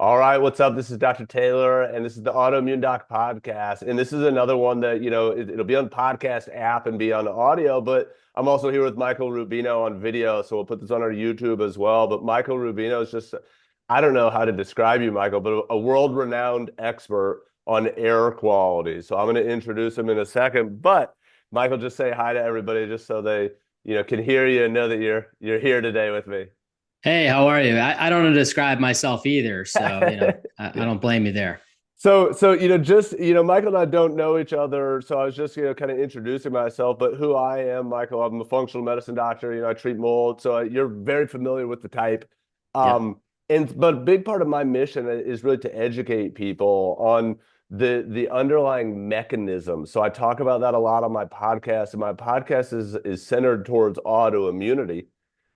All right, what's up? This is Dr. Taylor, and this is the Autoimmune Doc podcast. And this is another one that, it'll be on podcast app and be on audio, but I'm also here with Michael Rubino on video. So we'll put this on our YouTube as well. But Michael Rubino is just, I don't know how to describe you, Michael, but a world-renowned expert on air quality. So I'm going to introduce him in a second. But Michael, just say hi to everybody just so they, can hear you and know that you're here today with me. Hey, how are you? I don't know to describe myself either, so I don't blame you there. So just Michael and I don't know each other, so I was just kind of introducing myself. But who I am, Michael, I'm a functional medicine doctor. I treat mold, so you're very familiar with the type. Yep. But a big part of my mission is really to educate people on the underlying mechanism. So I talk about that a lot on my podcast, and my podcast is centered towards autoimmunity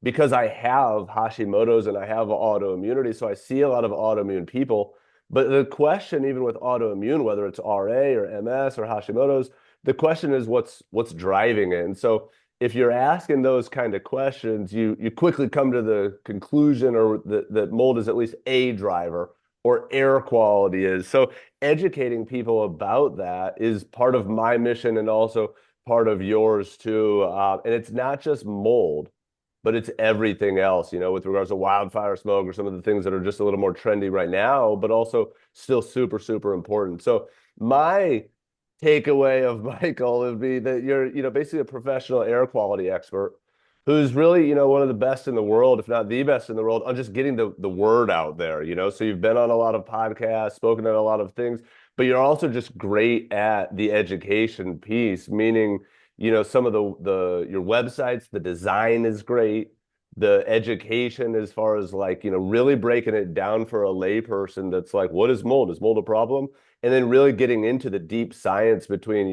because I have Hashimoto's and I have autoimmunity, so I see a lot of autoimmune people. But the question, even with autoimmune, whether it's RA or MS or Hashimoto's, the question is what's driving it. And so if you're asking those kind of questions, you quickly come to the conclusion or that mold is at least a driver or air quality is. So educating people about that is part of my mission and also part of yours too. And it's not just mold, but it's everything else, with regards to wildfire smoke or some of the things that are just a little more trendy right now, but also still super, super important. So my takeaway of Michael would be that you're, basically a professional air quality expert who's really, one of the best in the world, if not the best in the world, on just getting the word out there, So you've been on a lot of podcasts, spoken at a lot of things, but you're also just great at the education piece, meaning some of the your websites, the design is great. The education as far as like, really breaking it down for a layperson that's like, what is mold? Is mold a problem? And then really getting into the deep science between,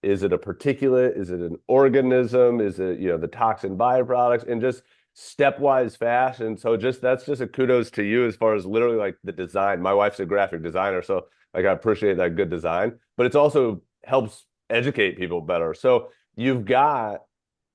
is it a particulate? Is it an organism? Is it, the toxin byproducts and just stepwise fashion. So just that's just a kudos to you as far as literally like the design. My wife's a graphic designer, so like I appreciate that good design, but it's also helps educate people better. So you've got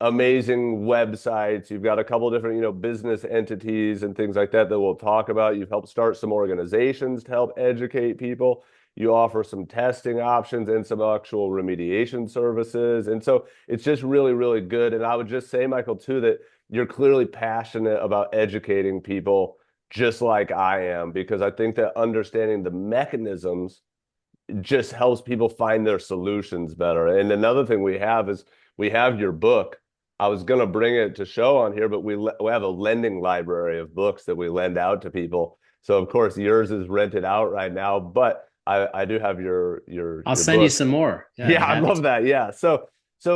amazing websites. You've got a couple different, business entities and things like that that we'll talk about. You've helped start some organizations to help educate people. You offer some testing options and some actual remediation services. And so it's just really, really good. And I would just say, Michael, too, that you're clearly passionate about educating people just like I am, because I think that understanding the mechanisms just helps people find their solutions better. And another thing we have is we have your book. I was going to bring it to show on here, but we have a lending library of books that we lend out to people. So of course yours is rented out right now, but I do have I'll your send you book. some more. Yeah, I'd Yeah, be I happy love to. that. Yeah. So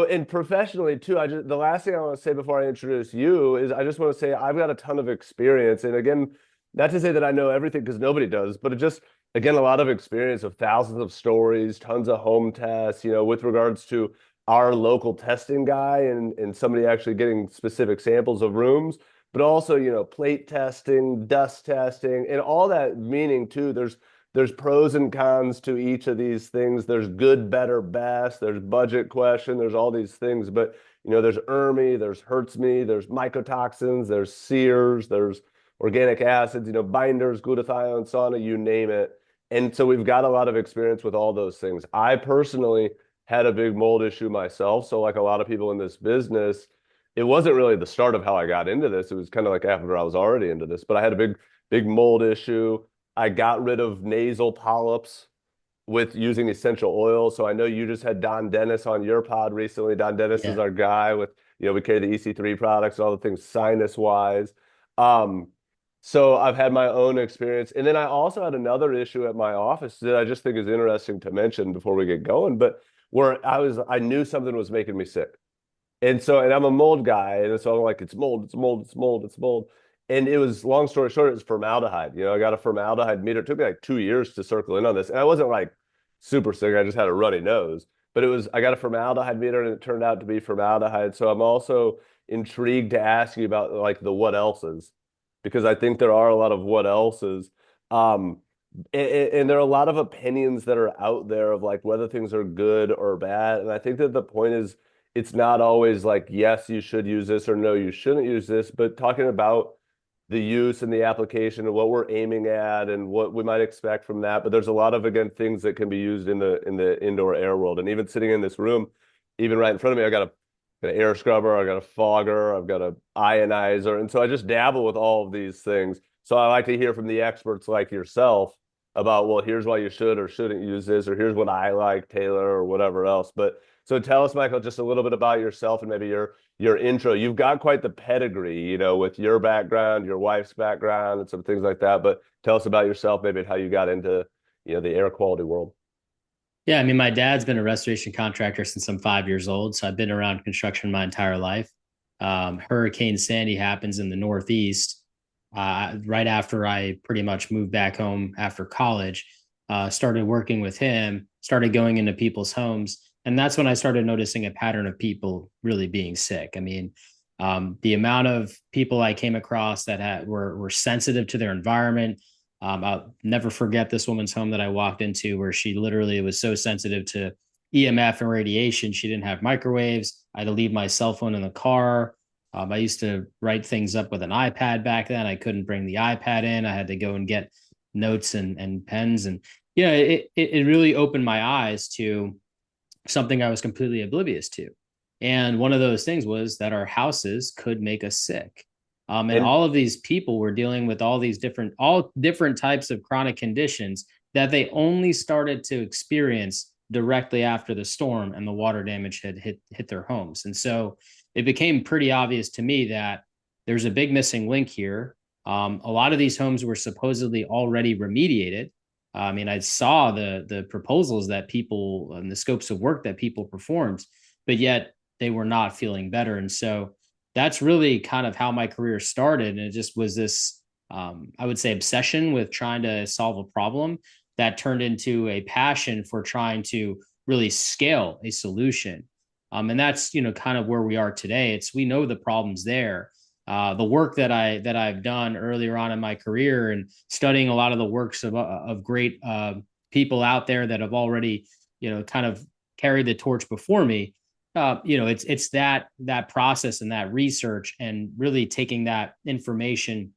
and professionally too, the last thing I want to say before I introduce you is I just want to say I've got a ton of experience. And again, not to say that I know everything because nobody does, but it just again a lot of experience of thousands of stories, tons of home tests, with regards to our local testing guy and somebody actually getting specific samples of rooms, but also, plate testing, dust testing, and all that meaning too. There's pros and cons to each of these things. There's good, better, best. There's budget question. There's all these things. But, there's ERMI, there's HERTSMI, there's mycotoxins, there's SEERs, there's organic acids, binders, glutathione, sauna, you name it. And so we've got a lot of experience with all those things. I personally had a big mold issue myself. So, like a lot of people in this business, it wasn't really the start of how I got into this. It was kind of like after I was already into this, but I had a big mold issue. I got rid of nasal polyps with using essential oil. So I know you just had Don Dennis on your pod recently. Don Dennis is Yeah. our guy with, we carry the EC3 products and all the things sinus wise. Um, so I've had my own experience. And then I also had another issue at my office that I just think is interesting to mention before we get going, but where I knew something was making me sick. And I'm a mold guy, and so I'm like, it's mold, it's mold, it's mold, it's mold. And it was, long story short, it was formaldehyde. I got a formaldehyde meter. It took me like 2 years to circle in on this. And I wasn't like super sick. I just had a runny nose. But I got a formaldehyde meter and it turned out to be formaldehyde. So I'm also intrigued to ask you about like the what else's, because I think there are a lot of what else's. Um, and there are a lot of opinions that are out there of like whether things are good or bad. And I think that the point is, it's not always like, yes, you should use this or no, you shouldn't use this, but talking about the use and the application and what we're aiming at and what we might expect from that. But there's a lot of, again, things that can be used in the indoor air world. And even sitting in this room, even right in front of me, I got an air scrubber, I got a fogger, I've got a ionizer. And so I just dabble with all of these things. So I like to hear from the experts like yourself about, well, here's why you should or shouldn't use this, or here's what I like, Taylor, or whatever else. But so tell us, Michael, just a little bit about yourself and maybe your intro. You've got quite the pedigree, with your background, your wife's background, and some things like that. But tell us about yourself, maybe how you got into, the air quality world. Yeah, I mean, my dad's been a restoration contractor since I'm 5 years old, so I've been around construction my entire life. Hurricane Sandy happens in the Northeast right after I pretty much moved back home after college. Started working with him, started going into people's homes, and that's when I started noticing a pattern of people really being sick. I mean, the amount of people I came across that were sensitive to their environment. I'll never forget this woman's home that I walked into where she literally was so sensitive to EMF and radiation. She didn't have microwaves. I had to leave my cell phone in the car. I used to write things up with an iPad back then. I couldn't bring the iPad in. I had to go and get notes and pens. And, it really opened my eyes to something I was completely oblivious to. And one of those things was that our houses could make us sick. And And all of these people were dealing with all different types of chronic conditions that they only started to experience directly after the storm and the water damage had hit their homes. And so it became pretty obvious to me that there's a big missing link here. A lot of these homes were supposedly already remediated. I mean, I saw the proposals that people and the scopes of work that people performed, but yet they were not feeling better. And so that's really kind of how my career started. And it just was this, I would say, obsession with trying to solve a problem that turned into a passion for trying to really scale a solution. And that's, kind of where we are today. We know the problems there. The work that I've done earlier on in my career and studying a lot of the works of great people out there that have already, kind of carried the torch before me. It's that process and that research and really taking that information,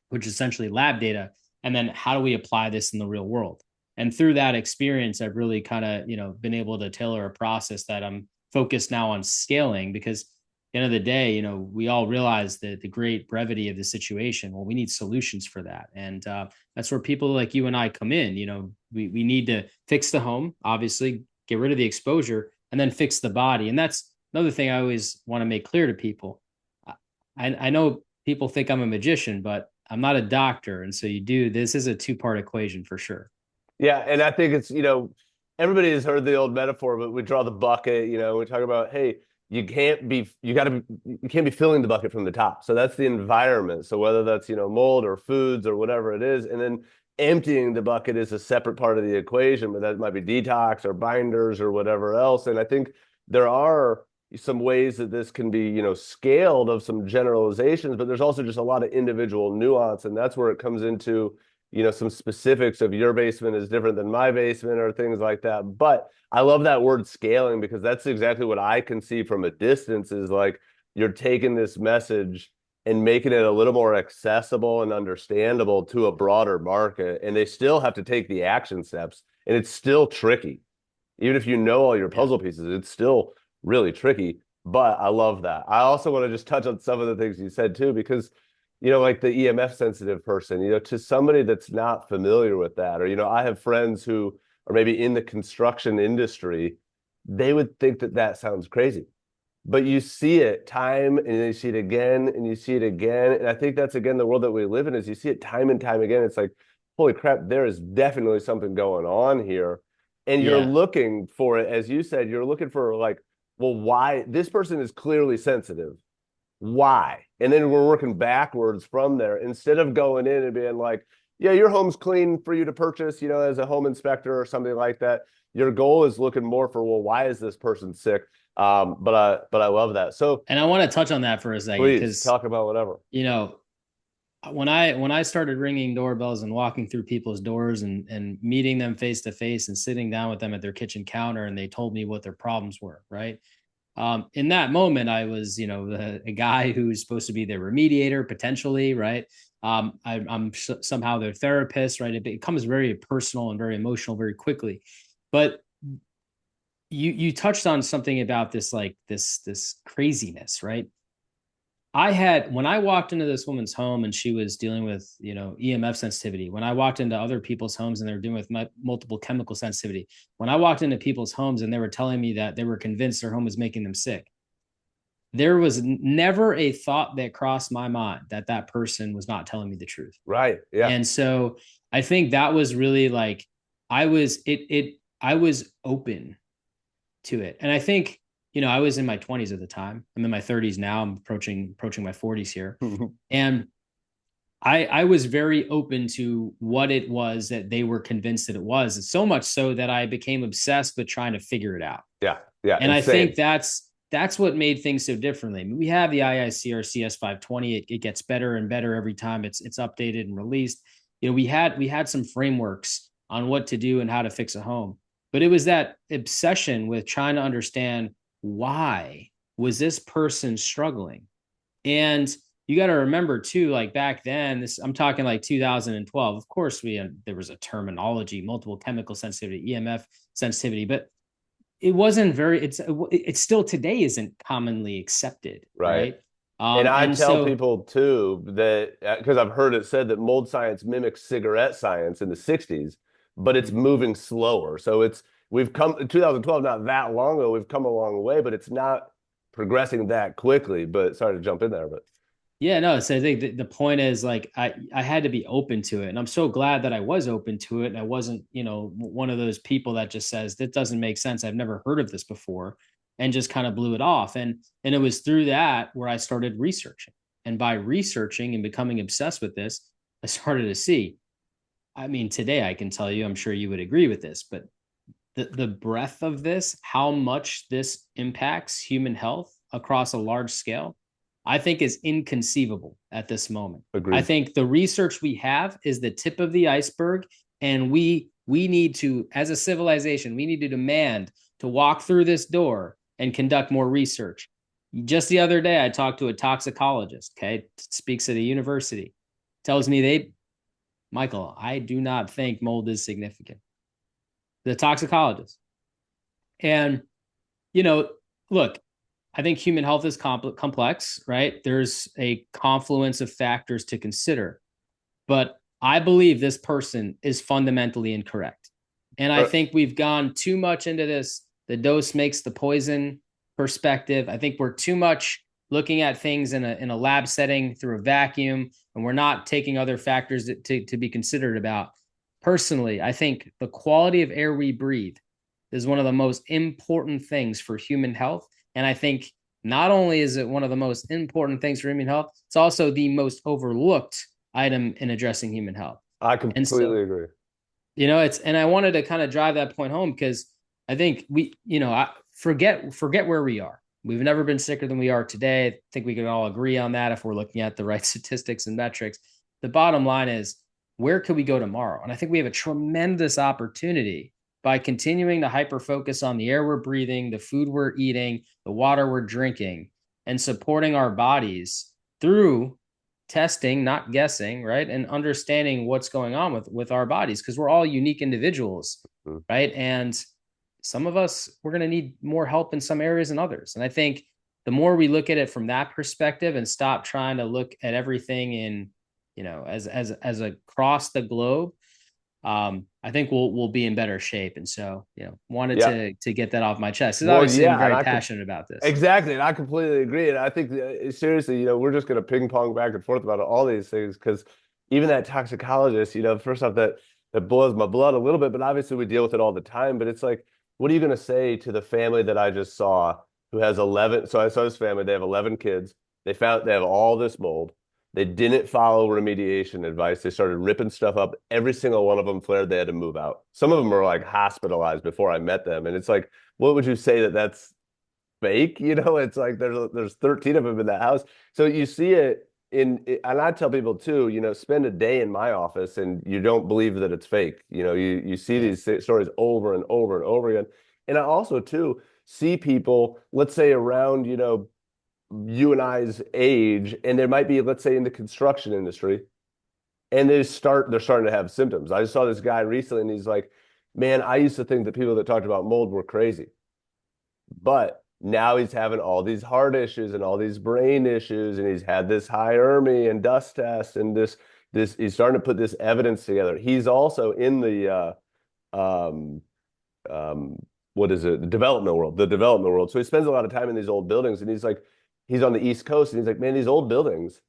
which is essentially lab data, and then how do we apply this in the real world? And through that experience, I've really kind of been able to tailor a process that I'm focused now on scaling because the end of the day, we all realize the great brevity of the situation. Well, we need solutions for that. And that's where people like you and I come in. We need to fix the home, obviously, get rid of the exposure, and then fix the body. And that's another thing I always want to make clear to people. I know people think I'm a magician, but I'm not a doctor. And so this is a two-part equation for sure. yeah, and I think it's, everybody has heard the old metaphor, but we draw the bucket, we talk about, hey, you can't be filling the bucket from the top. So that's the environment. So whether that's, mold or foods or whatever it is, and then emptying the bucket is a separate part of the equation, but that might be detox or binders or whatever else. And I think there are some ways that this can be, scaled of some generalizations, but there's also just a lot of individual nuance. And that's where it comes into, some specifics of your basement is different than my basement or things like that. But I love that word scaling because that's exactly what I can see from a distance is like you're taking this message and making it a little more accessible and understandable to a broader market. And they still have to take the action steps. And it's still tricky. Even if you know all your Yeah. puzzle pieces, it's still really tricky. But I love that. I also want to just touch on some of the things you said too, because like the EMF sensitive person, to somebody that's not familiar with that, or, I have friends who are maybe in the construction industry, they would think that that sounds crazy. But you see it time and you see it again and you see it again. And I think that's again the world that we live in is you see it time and time again. It's like, holy crap, there is definitely something going on here. And you're Yeah. looking for it, as you said, you're looking for like, well, why this person is clearly sensitive why? And then we're working backwards from there instead of going in and being like, yeah, your home's clean for you to purchase, as a home inspector or something like that. Your goal is looking more for, well, why is this person sick? But I love that. So And I want to touch on that for a second please because, talk about whatever. when I started ringing doorbells and walking through people's doors and meeting them face to face and sitting down with them at their kitchen counter and they told me what their problems were, right? In that moment, I was, a guy who's supposed to be the remediator potentially, right? I'm somehow their therapist, right? It becomes very personal and very emotional very quickly. But you touched on something about this, like this craziness, right? I had, when I walked into this woman's home and she was dealing with, EMF sensitivity, when I walked into other people's homes and they were dealing with multiple chemical sensitivity, when I walked into people's homes and they were telling me that they were convinced their home was making them sick, there was never a thought that crossed my mind that that person was not telling me the truth. Right. Yeah. And so I think that was really like, I was open to it. And I think, I was in my 20s at the time. I'm in my 30s now. I'm approaching my 40s here. And I was very open to what it was that they were convinced that it was. And so much so that I became obsessed with trying to figure it out. Yeah. Yeah. And I think that's what made things so differently. I mean, we have the IICR CS 520. It gets better and better every time it's updated and released. We had some frameworks on what to do and how to fix a home. But it was that obsession with trying to understand, why was this person struggling? And you got to remember too, like back then, I'm talking like 2012. Of course, there was a terminology, multiple chemical sensitivity, EMF sensitivity, but it wasn't it's still today isn't commonly accepted, Right. right? And I And tell so people too that because I've heard it said that mold science mimics cigarette science in the 60s, but it's moving slower. So we've come 2012, not that long ago, we've come a long way, but it's not progressing that quickly. But sorry to jump in there, but yeah, no. So I think the point is, like, I had to be open to it, and I'm so glad that I was open to it, and I wasn't, one of those people that just says that doesn't make sense. I've never heard of this before, and just kind of blew it off. And it was through that where I started researching, and by researching and becoming obsessed with this, I started to see. I mean, today I can tell you, I'm sure you would agree with this, but the breadth of this, how much this impacts human health across a large scale, I think is inconceivable at this moment. I agreed. think the research we have is the tip of the iceberg, and we need to, as a civilization, we need to demand to walk through this door and conduct more research. Just the other day, I talked to a toxicologist. Okay, speaks at a university, tells me Michael, I do not think mold is significant. The toxicologist. And, you know, look, I think human health is complex, right? There's a confluence of factors to consider. But I believe this person is fundamentally incorrect. And I think we've gone too much into this, the dose makes the poison perspective. I think we're too much looking at things in a lab setting through a vacuum, and we're not taking other factors to be considered about. Personally, I think the quality of air we breathe is one of the most important things for human health. And I think not only is it one of the most important things for human health, it's also the most overlooked item in addressing human health. I And completely so, agree. and I wanted to kind of drive that point home because I think I forget where we are. We've never been sicker than we are today. I think we can all agree on that if we're looking at the right statistics and metrics. The bottom line is, where could we go tomorrow? And I think we have a tremendous opportunity by continuing to hyper focus on the air we're breathing, the food we're eating, the water we're drinking, and supporting our bodies through testing, not guessing, right? And understanding what's going on with our bodies, because we're all unique individuals, right? And some of us, we're going to need more help in some areas than others. And I think the more we look at it from that perspective and stop trying to look at everything in, as across the globe, I think we'll be in better shape. And so, wanted Yeah. to get that off my chest, because Well, obviously yeah, I'm and very passionate about this. exactly, and I completely agree. And I think seriously, we're just going to ping pong back and forth about all these things because even that toxicologist, first off, that boils my blood a little bit, but obviously we deal with it all the time. But it's like, what are you going to say to the family that I just saw who has 11? So I saw this family; they have 11 kids. They have all this mold. They didn't follow remediation advice. They started ripping stuff up. Every single one of them flared. They had to move out. Some of them were like hospitalized before I met them, and it's like, what would you say that's fake? It's like there's 13 of them in that house. So you see it and I tell people too, spend a day in my office and you don't believe that it's fake. You see Yeah. these stories over and over and over again. And I also too see people, let's say around, you and I's age, and there might be, let's say in the construction industry, and they're starting to have symptoms. I saw this guy recently, and he's like, "Man, I used to think that people that talked about mold were crazy, but now he's having all these heart issues and all these brain issues, and he's had this high ERMI and dust test, and this he's starting to put this evidence together. He's also in the um, um, what is it? The development world. So he spends a lot of time in these old buildings, and he's like, he's on the East Coast, and he's like, man, these old buildings,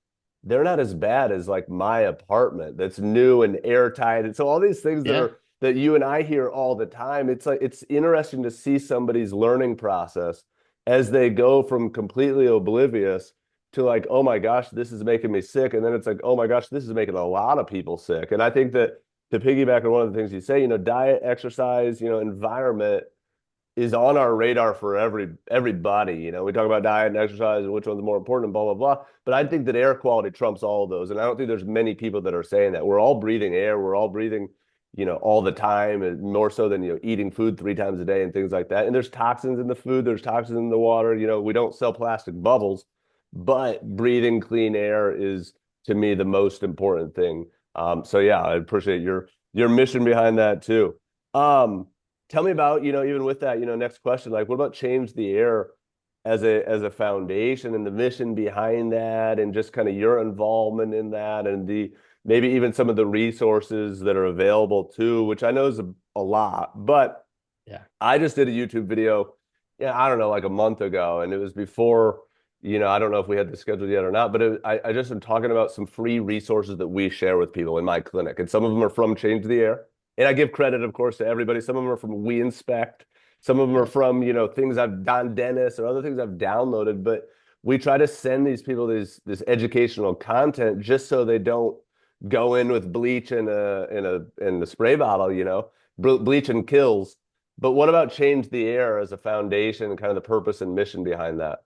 they're not as bad as like my apartment that's new and airtight. And so all these things that Yeah. are that you and I hear all the time, it's like it's interesting to see somebody's learning process as they go from completely oblivious to like, oh my gosh, this is making me sick. And then it's like, oh my gosh, this is making a lot of people sick. And I think that to piggyback on one of the things you say, diet, exercise, environment is on our radar for everybody. We talk about diet and exercise and which one's more important and blah, blah, blah. But I think that air quality trumps all of those. And I don't think there's many people that are saying that. We're all breathing air. We're all breathing, all the time, and more so than, eating food 3 times a day and things like that. And there's toxins in the food, there's toxins in the water. We don't sell plastic bubbles, but breathing clean air is to me the most important thing. So yeah, I appreciate your mission behind that too. Um, Tell me about, even with that, next question, like what about change the air as a foundation and the mission behind that and just kind of your involvement in that and the maybe even some of the resources that are available too, which I know is a lot, but Yeah. I just did a YouTube video, yeah, I don't know, like a month ago, and it was before, I don't know if we had this scheduled yet or not, but I just am talking about some free resources that we share with people in my clinic, and some of them are from Change the Air, and I give credit, of course, to everybody. Some of them are from We Inspect, some of them are Yep. from things I've done, Dennis, or other things I've downloaded, but we try to send these people this educational content just so they don't go in with bleach in the spray bottle, bleach and kills. But what about change the air as a foundation and kind of the purpose and mission behind that?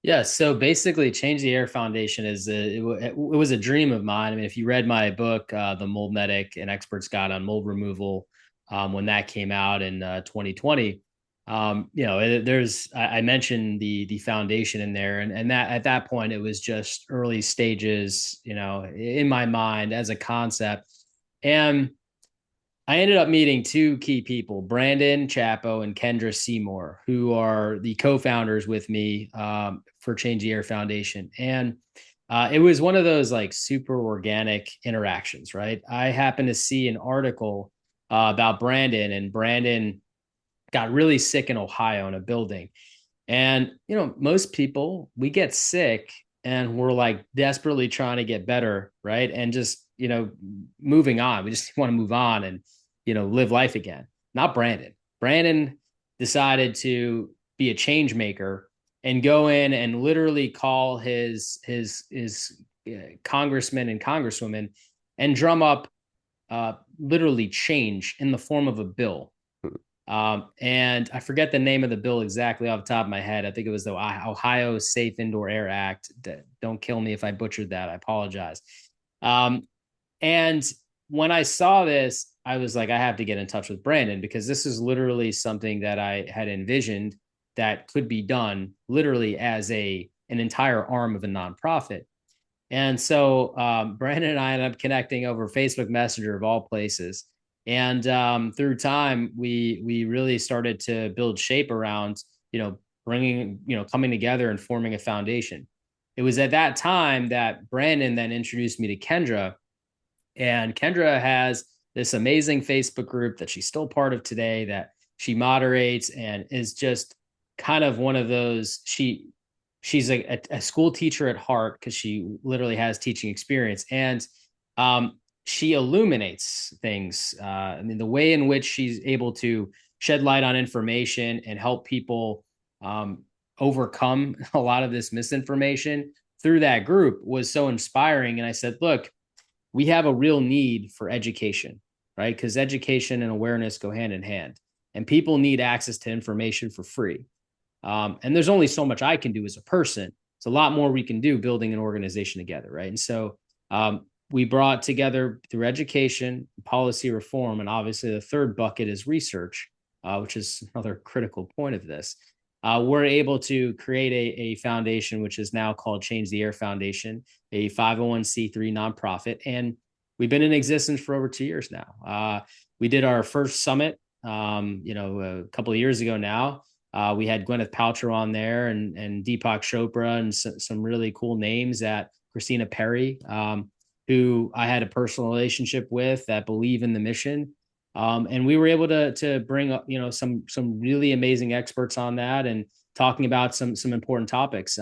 Yeah, so basically, Change the Air Foundation it was a dream of mine. I mean, if you read my book, The Mold Medic, an expert's guide on mold removal, when that came out in 2020, I mentioned the foundation in there, and that at that point it was just early stages, in my mind as a concept, and I ended up meeting two key people, Brandon Chapo and Kendra Seymour, who are the co-founders with me for Change the Air Foundation. And it was one of those like super organic interactions, right? I happened to see an article about Brandon, and Brandon got really sick in Ohio in a building. And, most people, we get sick and we're like desperately trying to get better, right? And just, moving on. We just want to move on and, live life again. Not Brandon. Brandon decided to be a change maker and go in and literally call his congressmen and congresswomen and drum up literally change in the form of a bill. And I forget the name of the bill exactly off the top of my head. I think it was the Ohio Safe Indoor Air Act. Don't kill me if I butchered that. I apologize. And when I saw this, I was like, I have to get in touch with Brandon because this is literally something that I had envisioned that could be done literally as an entire arm of a nonprofit. And so Brandon and I ended up connecting over Facebook Messenger of all places. And through time, we really started to build shape around, bringing, coming together and forming a foundation. It was at that time that Brandon then introduced me to Kendra, and Kendra has this amazing Facebook group that she's still part of today that she moderates and is just kind of one of those. She's a school teacher at heart because she literally has teaching experience, and she illuminates things. I mean, the way in which she's able to shed light on information and help people overcome a lot of this misinformation through that group was so inspiring. And I said, look, we have a real need for education, right? Because education and awareness go hand in hand, and people need access to information for free. And there's only so much I can do as a person. It's a lot more we can do building an organization together, right? And so we brought together through education, policy reform, and obviously the third bucket is research, which is another critical point of this. We're able to create a foundation, which is now called Change the Air Foundation, a 501c3 nonprofit. And we've been in existence for over 2 years now. We did our first summit, a couple of years ago now. We had Gwyneth Paltrow on there and Deepak Chopra and some really cool names, at Christina Perry, who I had a personal relationship with, that believe in the mission. And we were able to bring up, some really amazing experts on that, and talking about some important topics.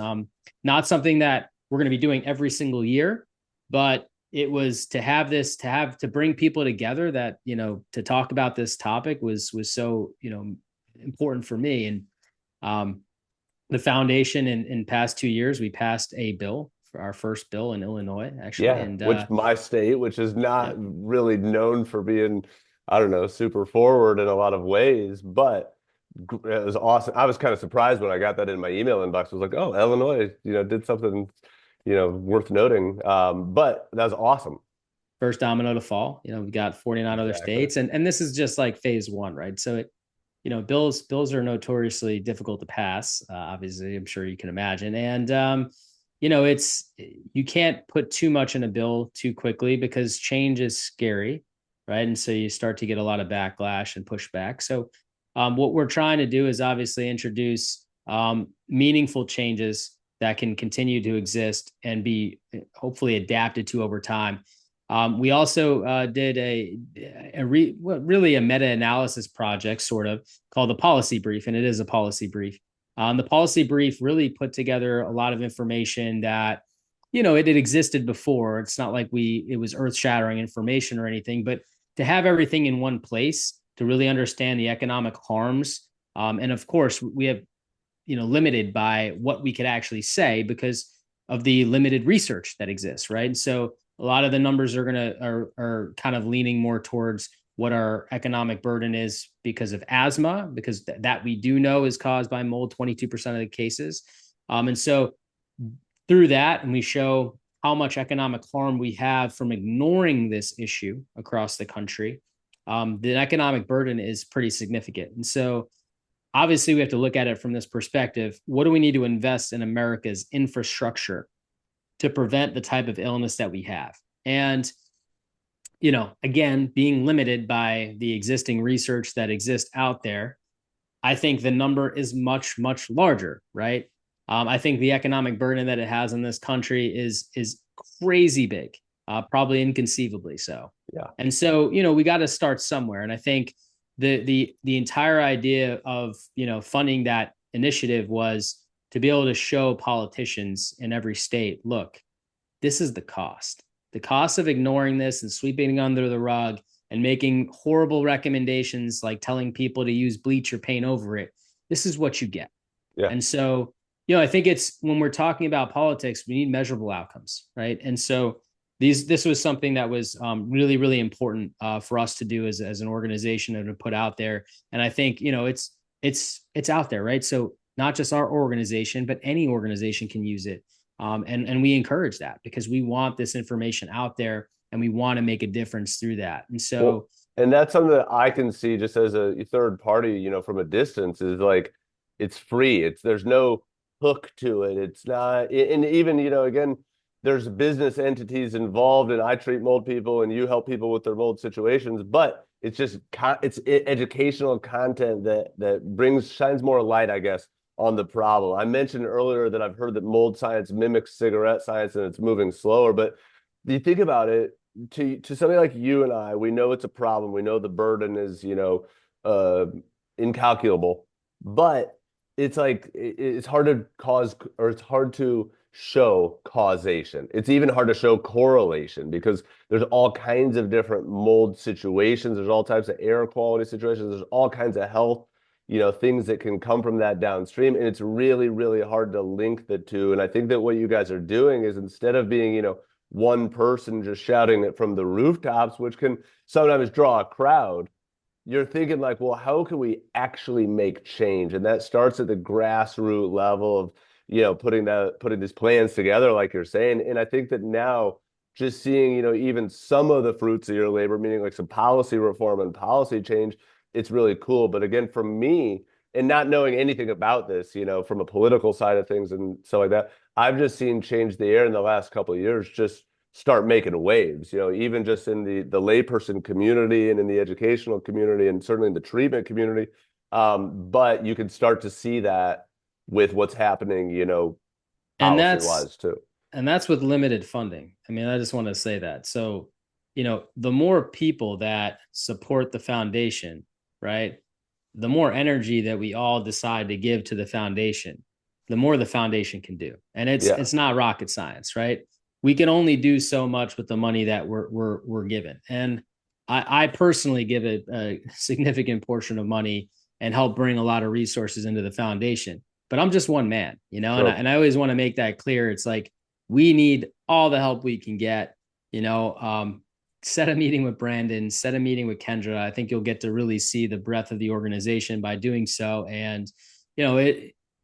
Not something that we're going to be doing every single year, but it was to bring people together that, to talk about this topic was so, important for me. And the foundation, in past 2 years, we passed a bill, for our first bill in Illinois, actually. Yeah, And which my state, which is not yeah, really known for being, I don't know, super forward in a lot of ways, but it was awesome. I was kind of surprised when I got that in my email inbox. I was like, oh, Illinois, did something, worth noting. But that was awesome. first domino to fall. We got 49 other Exactly. states, and this is just like phase one, right? So bills are notoriously difficult to pass. Obviously, I'm sure you can imagine. And it's, you can't put too much in a bill too quickly, because change is scary, right? And so you start to get a lot of backlash and pushback. So what we're trying to do is obviously introduce meaningful changes that can continue to exist and be hopefully adapted to over time. We also did really a meta-analysis project, sort of, called the policy brief, and it is a policy brief. The policy brief really put together a lot of information that, it had existed before. It's not like it was earth-shattering information or anything, but to have everything in one place to really understand the economic harms. And of course, we have, limited by what we could actually say because of the limited research that exists, right? So a lot of the numbers are kind of leaning more towards what our economic burden is because of asthma, because that we do know is caused by mold, 22% of the cases. And so through that, and we show how much economic harm we have from ignoring this issue across the country, the economic burden is pretty significant. And so obviously we have to look at it from this perspective. What do we need to invest in America's infrastructure to prevent the type of illness that we have? And, again, being limited by the existing research that exists out there, I think the number is much, much larger, right? I think the economic burden that it has in this country is crazy big, probably inconceivably so. Yeah. And so, we got to start somewhere. And I think the entire idea of, funding that initiative was to be able to show politicians in every state, look, this is the cost. The cost of ignoring this and sweeping it under the rug and making horrible recommendations like telling people to use bleach or paint over it. This is what you get. Yeah. And so, I think it's, when we're talking about politics, we need measurable outcomes, right? And so this was something that was really, really important for us to do as an organization and to put out there. And I think, it's out there, right? So not just our organization, but any organization can use it. And we encourage that because we want this information out there and we want to make a difference through that. And so, well, and that's something that I can see just as a third party, from a distance, is like, it's free. There's no hook to it. It's not, and even, again, there's business entities involved, and I treat mold people and you help people with their mold situations, but it's just, it's educational content that shines more light, I guess, on the problem. I mentioned earlier that I've heard that mold science mimics cigarette science and it's moving slower, but you think about it, to somebody like you and I, we know it's a problem. We know the burden is, incalculable, but it's like, it's hard to cause, or it's hard to show causation. It's even hard to show correlation because there's all kinds of different mold situations. There's all types of air quality situations. There's all kinds of health, things that can come from that downstream. And it's really, really hard to link the two. And I think that what you guys are doing is, instead of being, one person just shouting it from the rooftops, which can sometimes draw a crowd, you're thinking like, well, how can we actually make change? And that starts at the grassroots level of, putting these plans together, like you're saying. And I think that now, just seeing, even some of the fruits of your labor, meaning like some policy reform and policy change, it's really cool. But again, for me, and not knowing anything about this, from a political side of things and stuff like that, I've just seen change the air in the last couple of years, just start making waves, even just in the layperson community and in the educational community and certainly in the treatment community. But you can start to see that with what's happening, And policy that's wise too. and that's with limited funding. I mean, I just want to say that. So, the more people that support the foundation, right? The more energy that we all decide to give to the foundation, the more the foundation can do. And it's Yeah. it's not rocket science, right? We can only do so much with the money that we're given. And I personally give a significant portion of money and help bring a lot of resources into the foundation. But I'm just one man, and I, Sure. and I always want to make that clear. It's like we need all the help we can get. You know, set a meeting with Brandon, set a meeting with Kendra. I think you'll get to really see the breadth of the organization by doing so. And,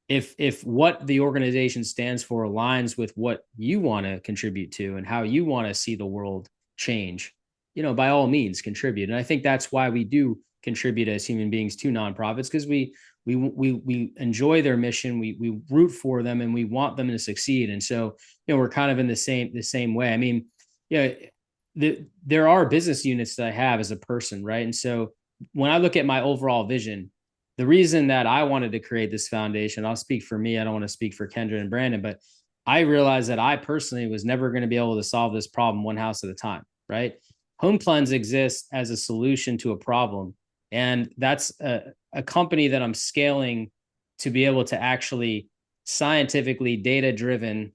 if what the organization stands for aligns with what you want to contribute to and how you want to see the world change, by all means contribute. And I think that's why we do contribute as human beings to nonprofits, because we enjoy their mission, we root for them, and we want them to succeed. And so, we're kind of in the same way. I mean, there are business units that I have as a person, right? And so when I look at my overall vision, the reason that I wanted to create this foundation, I'll speak for me. I don't want to speak for Kendra and Brandon, but I realized that I personally was never going to be able to solve this problem one house at a time, right? Home Cleanse exists as a solution to a problem. And that's a company that I'm scaling to be able to actually scientifically data driven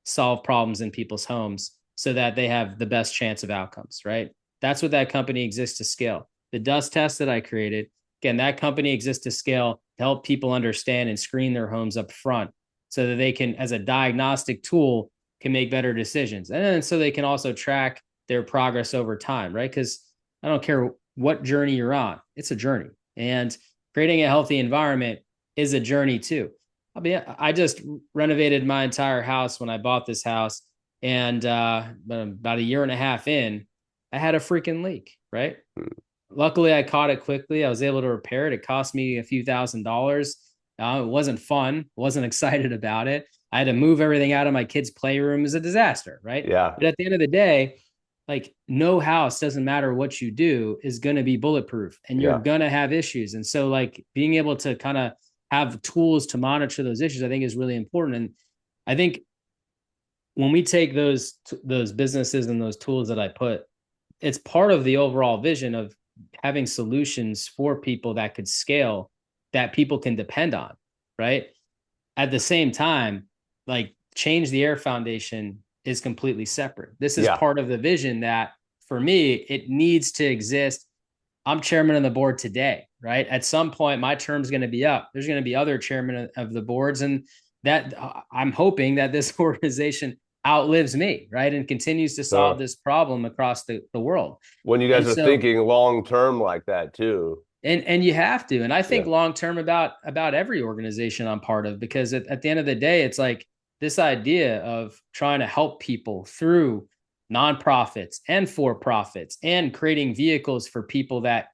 solve problems in people's homes so that they have the best chance of outcomes, right? That's what that company exists to scale. The dust test that I created, again, that company exists to scale to help people understand and screen their homes up front so that they can, as a diagnostic tool, can make better decisions. And then so they can also track their progress over time, right? Because I don't care what journey you're on, it's a journey. And creating a healthy environment is a journey too. I just renovated my entire house when I bought this house. And about a year and a half in, I had a freaking leak, right? Luckily, I caught it quickly. I was able to repair it. It cost me a few $1,000s. It wasn't fun. Wasn't excited about it. I had to move everything out of my kids' playroom. It was a disaster, right? Yeah. But at the end of the day, like no house, doesn't matter what you do, is going to be bulletproof, and you're Yeah. going to have issues. And so, like being able to kind of have tools to monitor those issues, I think is really important. And I think when we take those businesses and those tools that I put, it's part of the overall vision of having solutions for people that could scale, that people can depend on, right? At the same time, like Change the Air Foundation is completely separate. This is Yeah. part of the vision that for me, it needs to exist. I'm chairman of the board today, right? At some point, my term's going to be up. There's going to be other chairmen of the boards, and that I'm hoping that this organization outlives me, right? And continues to solve So this problem across the world. when you guys And are so, thinking long term like that too. and you have to. And I think Yeah. long term about every organization I'm part of, because at the end of the day, it's like this idea of trying to help people through nonprofits and for profits and creating vehicles for people that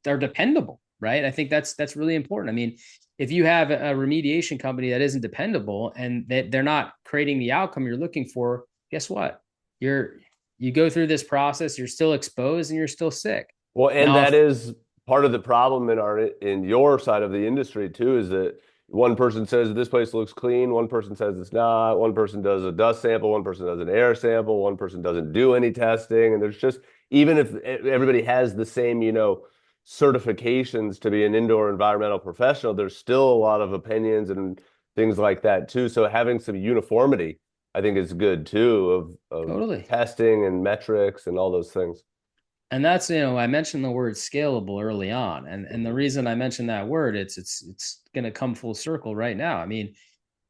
are dependable, right? I think that's really important. I mean, if you have a remediation company that isn't dependable and that they're not creating the outcome you're looking for, guess what? You go through this process, you're still exposed and you're still sick. Well, and Now, that if is part of the problem in your side of the industry too, is that one person says this place looks clean, one person says it's not, one person does a dust sample, one person does an air sample, one person doesn't do any testing, and there's just even if everybody has the same, certifications to be an indoor environmental professional, there's still a lot of opinions and things like that too. So having some uniformity, I think is good too of totally. testing and metrics and all those things. And that's, I mentioned the word scalable early on. And the Mhm. reason I mentioned that word, it's going to come full circle right now. I mean,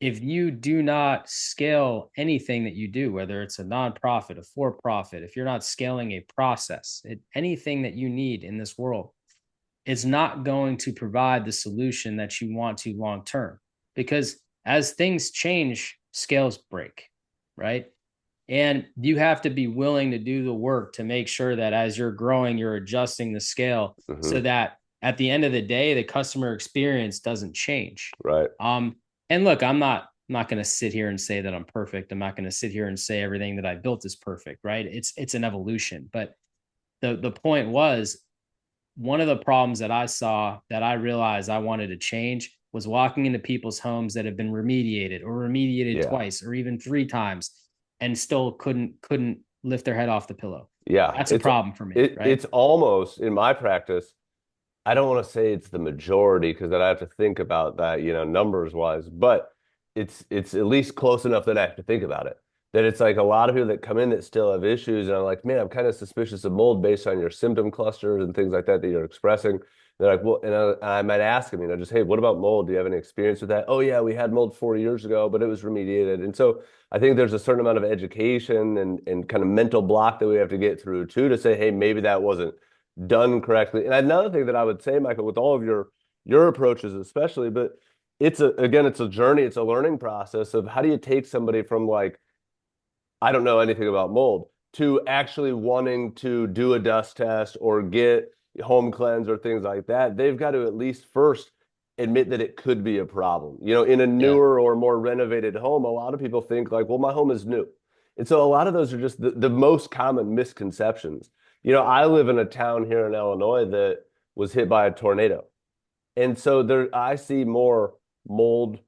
if you do not scale anything that you do, whether it's a nonprofit, a for profit, if you're not scaling a process, anything that you need in this world, it's not going to provide the solution that you want to long term. Because as things change, scales break, right? And you have to be willing to do the work to make sure that as you're growing, you're adjusting the scale so Mhm. that at the end of the day, the customer experience doesn't change. Right. And look, I'm not not going to sit here and say that I'm perfect. I'm not going to sit here and say everything that I built is perfect, right? It's an evolution. But the point was, one of the problems that I saw that I realized I wanted to change was walking into people's homes that have been remediated or remediated Yeah. twice or even 3 times and still couldn't lift their head off the pillow. Yeah. That's a problem for me, right? It's almost in my practice, I don't want to say it's the majority because then I have to think about that, numbers wise, but it's at least close enough that I have to think about it. That it's like a lot of people that come in that still have issues, and I'm like, man, I'm kind of suspicious of mold based on your symptom clusters and things like that that you're expressing. They're like, well, and I might ask them, just, hey, what about mold? Do you have any experience with that? Oh yeah, we had mold 4 years ago, but it was remediated. And so I think there's a certain amount of education and kind of mental block that we have to get through too to say, hey, maybe that wasn't done correctly. And another thing that I would say, Michael, with all of your approaches especially, but it's a journey, it's a learning process of how do you take somebody from like, I don't know anything about mold to actually wanting to do a dust test or get home cleanse or things like that. They've got to at least first admit that it could be a problem. In a Yeah. newer or more renovated home, a lot of people think like, well, my home is new. And so a lot of those are just the most common misconceptions. I live in a town here in Illinois that was hit by a tornado. And so I see more mold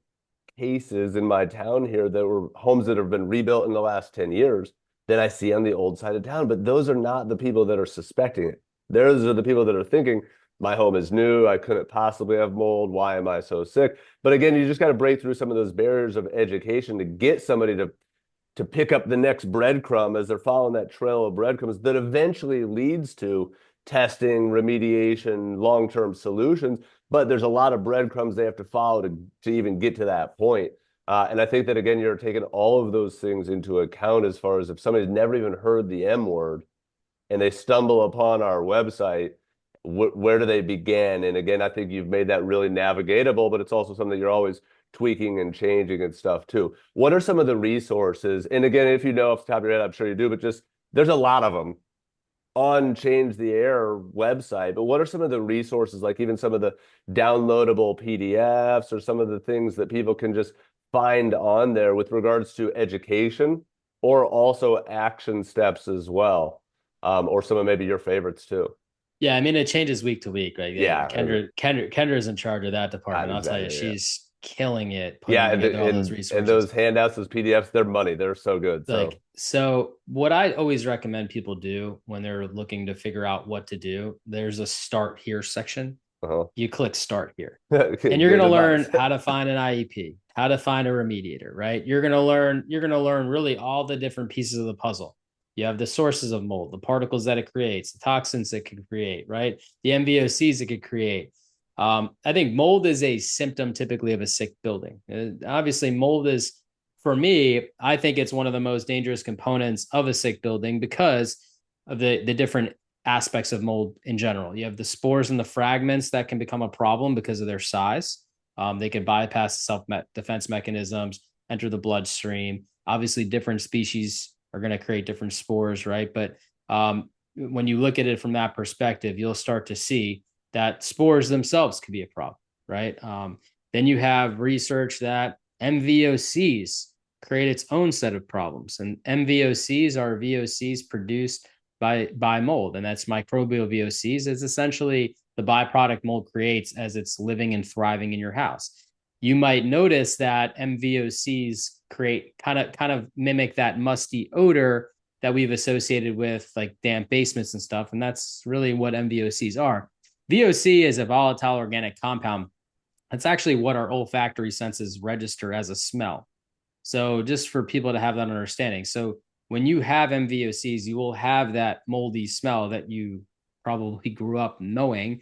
cases in my town here that were homes that have been rebuilt in the last 10 years than I see on the old side of town. But those are not the people that are suspecting it. Those are the people that are thinking, my home is new. I couldn't possibly have mold. Why am I so sick? But again, you just got to break through some of those barriers of education to get somebody to pick up the next breadcrumb as they're following that trail of breadcrumbs that eventually leads to testing, remediation, long-term solutions. But there's a lot of breadcrumbs they have to follow to even get to that point. And I think that, again, you're taking all of those things into account as far as if somebody's never even heard the M word and they stumble upon our website, where do they begin? And again, I think you've made that really navigatable, but it's also something that you're always tweaking and changing and stuff too. What are some of the resources? And again, if you know off the top of your head, I'm sure you do, but just there's a lot of them on Change the Air website. But what are some of the resources, like even some of the downloadable PDFs or some of the things that people can just find on there with regards to education or also action steps as well? Or some of maybe your favorites too. Yeah, I mean it changes week to week, right? Yeah, Kendra's in charge of that department. I'll tell you, exactly. Yeah. she's killing it putting Yeah, and together all those and resources. those handouts, those PDFs, they're money. They're so good. So, So what I always recommend people do when they're looking to figure out what to do, there's a start here section. uh-huh. You click start here. And you're Great going to advice. learn how to find an IEP, how to find a remediator, right? You're going to learn really all the different pieces of the puzzle. You have the sources of mold, the particles that it creates, the toxins it can create, right? The MVOCs it could create. I think mold is a symptom typically of a sick building. Obviously, mold is, for me, I think it's one of the most dangerous components of a sick building because of the different aspects of mold in general. You have the spores and the fragments that can become a problem because of their size. They can bypass self-defense mechanisms, enter the bloodstream. Obviously, different species are going to create different spores, right? But when you look at it from that perspective, you'll start to see that spores themselves could be a problem, right? Then you have research that MVOCs create its own set of problems, and MVOCs are VOCs produced by mold, and that's microbial VOCs. It's essentially the byproduct mold creates as it's living and thriving in your house. You might notice that MVOCs create kind of mimic that musty odor that we've associated with like damp basements and stuff, and that's really what MVOCs are. VOC is a volatile organic compound. That's actually what our olfactory senses register as a smell. So just for people to have that understanding. So when you have MVOCs, you will have that moldy smell that you probably grew up knowing,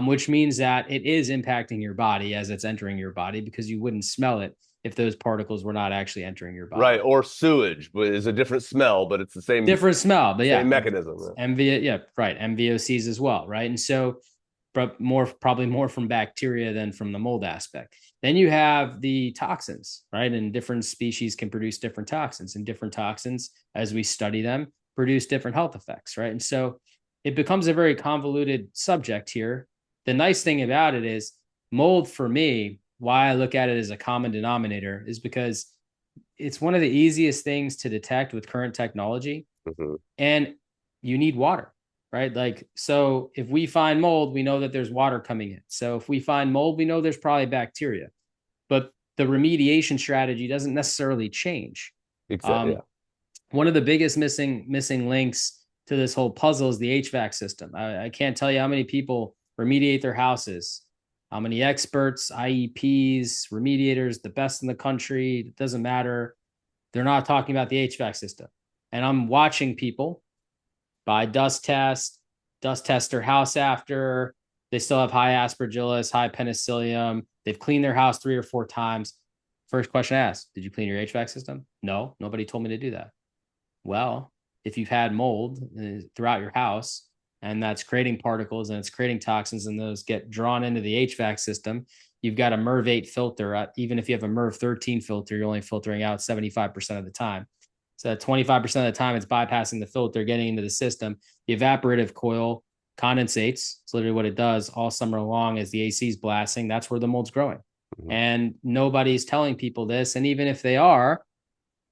which means that it is impacting your body as it's entering your body because you wouldn't smell it if those particles were not actually entering your body. Right. Or sewage is a different smell, but it's the Different smell, but same yeah, mechanism. yeah, right. MVOCs as well, right? And so probably more from bacteria than from the mold aspect. Then you have the toxins, right? And different species can produce different toxins, and different toxins, as we study them, produce different health effects, right? And so it becomes a very convoluted subject here. The nice thing about it is mold for me why I look at it as a common denominator is because it's one of the easiest things to detect with current technology. Mhm. And you need water, right? Like, so if we find mold, we know that there's water coming in. So if we find mold, we know there's probably bacteria, but the remediation strategy doesn't necessarily change. Exactly. Um, Yeah. One of the biggest missing links to this whole puzzle is the HVAC system. I can't tell you how many people remediate their houses, how many experts, IEPs, remediators, the best in the country. It doesn't matter. They're not talking about the HVAC system. And I'm watching people buy dust test their house after. They still have high aspergillus, high penicillium. They've cleaned their house 3 or 4 times. First question I asked, did you clean your HVAC system? No, nobody told me to do that. Well, if you've had mold throughout your house and that's creating particles and it's creating toxins and those get drawn into the HVAC system, you've got a MERV 8 filter. Even if you have a MERV 13 filter, you're only filtering out 75% of the time. So 25% of the time, it's bypassing the filter, getting into the system. The evaporative coil condensates. It's literally what it does all summer long as the AC is blasting. That's where the mold's growing. Mhm. And nobody's telling people this. And even if they are,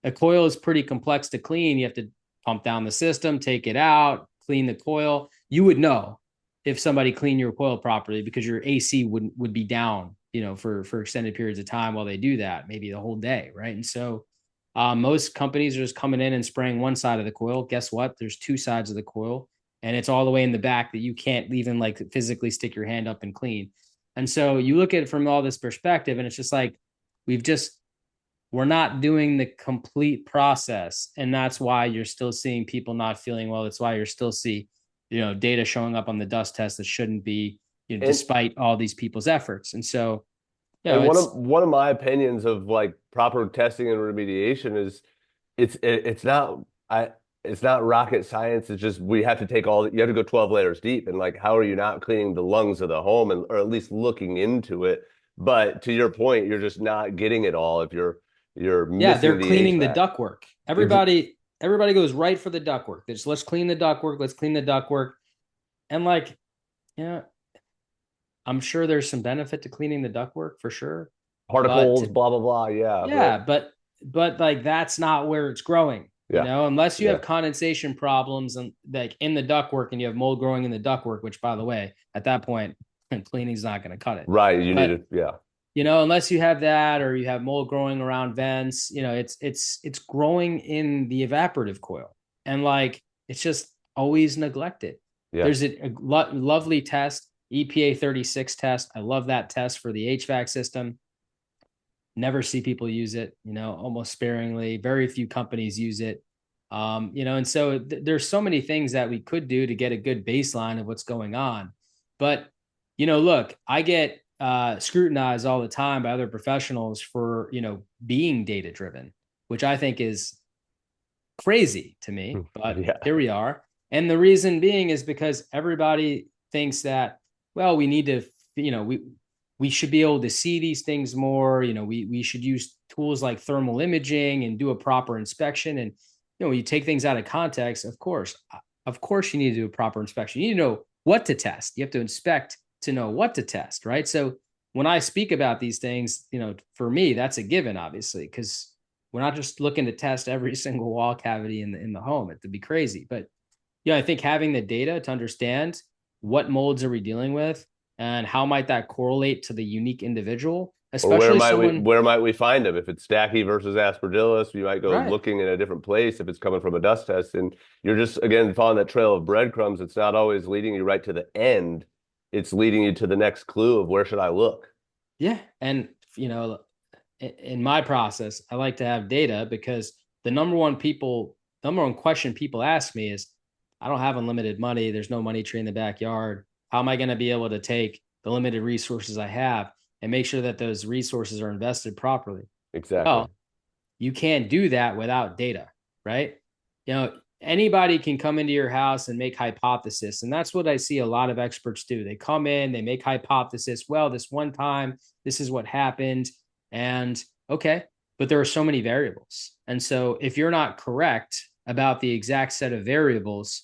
a coil is pretty complex to clean. You have to pump down the system, take it out, clean the coil. You would know if somebody cleaned your coil properly because your AC would be down, for extended periods of time while they do that, maybe the whole day, right? And so most companies are just coming in and spraying one side of the coil. Guess what? There's two sides of the coil, and it's all the way in the back that you can't even like physically stick your hand up and clean. And so you look at it from all this perspective, and it's just like we've just we're not doing the complete process, and that's why you're still seeing people not feeling well. That's why you're still see data showing up on the dust test that shouldn't be, And despite all these people's efforts. And so and one of it's one of my opinions of like proper testing and remediation is it's not I it's not rocket science. It's just we have to take all you have to go 12 layers deep, and like how are you not cleaning the lungs of the home, and or at least looking into it. But to your point, you're just not getting it all if you're yeah, missing they're the cleaning the HVAC. ductwork. Ex Everybody goes right for the ductwork. Just let's clean the ductwork. Let's clean the ductwork. And like, yeah, I'm sure there's some benefit to cleaning the ductwork for sure. But Particles, blah blah blah. Yeah, yeah, but but like that's not where it's growing, yeah, unless you yeah. have condensation problems and like in the ductwork and you have mold growing in the ductwork, which by the way, at that point, cleaning's not going to cut it. Right. You need But to, yeah. unless you have that or you have mold growing around vents, it's growing in the evaporative coil. And like it's just always neglected. Yeah. There's a lovely test, EPA 36 test. I love that test for the HVAC system. Never see people use it, almost sparingly. Very few companies use it. And so there's so many things that we could do to get a good baseline of what's going on. But, look, I get scrutinized all the time by other professionals for, being data driven, which I think is crazy to me, but Yeah. here we are. And the reason being is because everybody thinks that, well, we need to, we should be able to see these things more. We should use tools like thermal imaging and do a proper inspection. And, when you take things out of context, of course, you need to do a proper inspection. You need to know what to test. You have to inspect to know what to test, right? So when I speak about these things, for me, that's a given, obviously, because we're not just looking to test every single wall cavity in the home. It'd be crazy. But yeah, I think having the data to understand what molds are we dealing with and how might that correlate to the unique individual, Or especially someone, where might we find them? If it's Stacky versus Aspergillus, you might go right? looking in a different place if it's coming from a dust test. And you're just again following that trail of breadcrumbs. It's not always leading you right to the end. It's leading you to the next clue of where should I look? Yeah. And, in my process, I like to have data because the number one question people ask me is, I don't have unlimited money. There's no money tree in the backyard. How am I going to be able to take the limited resources I have and make sure that those resources are invested properly? Exactly. Well, you can't do that without data, right? Anybody can come into your house and make hypothesis. And that's what I see a lot of experts do. They come in, they make hypothesis. Well, this one time, this is what happened. And okay, but there are so many variables. And so if you're not correct about the exact set of variables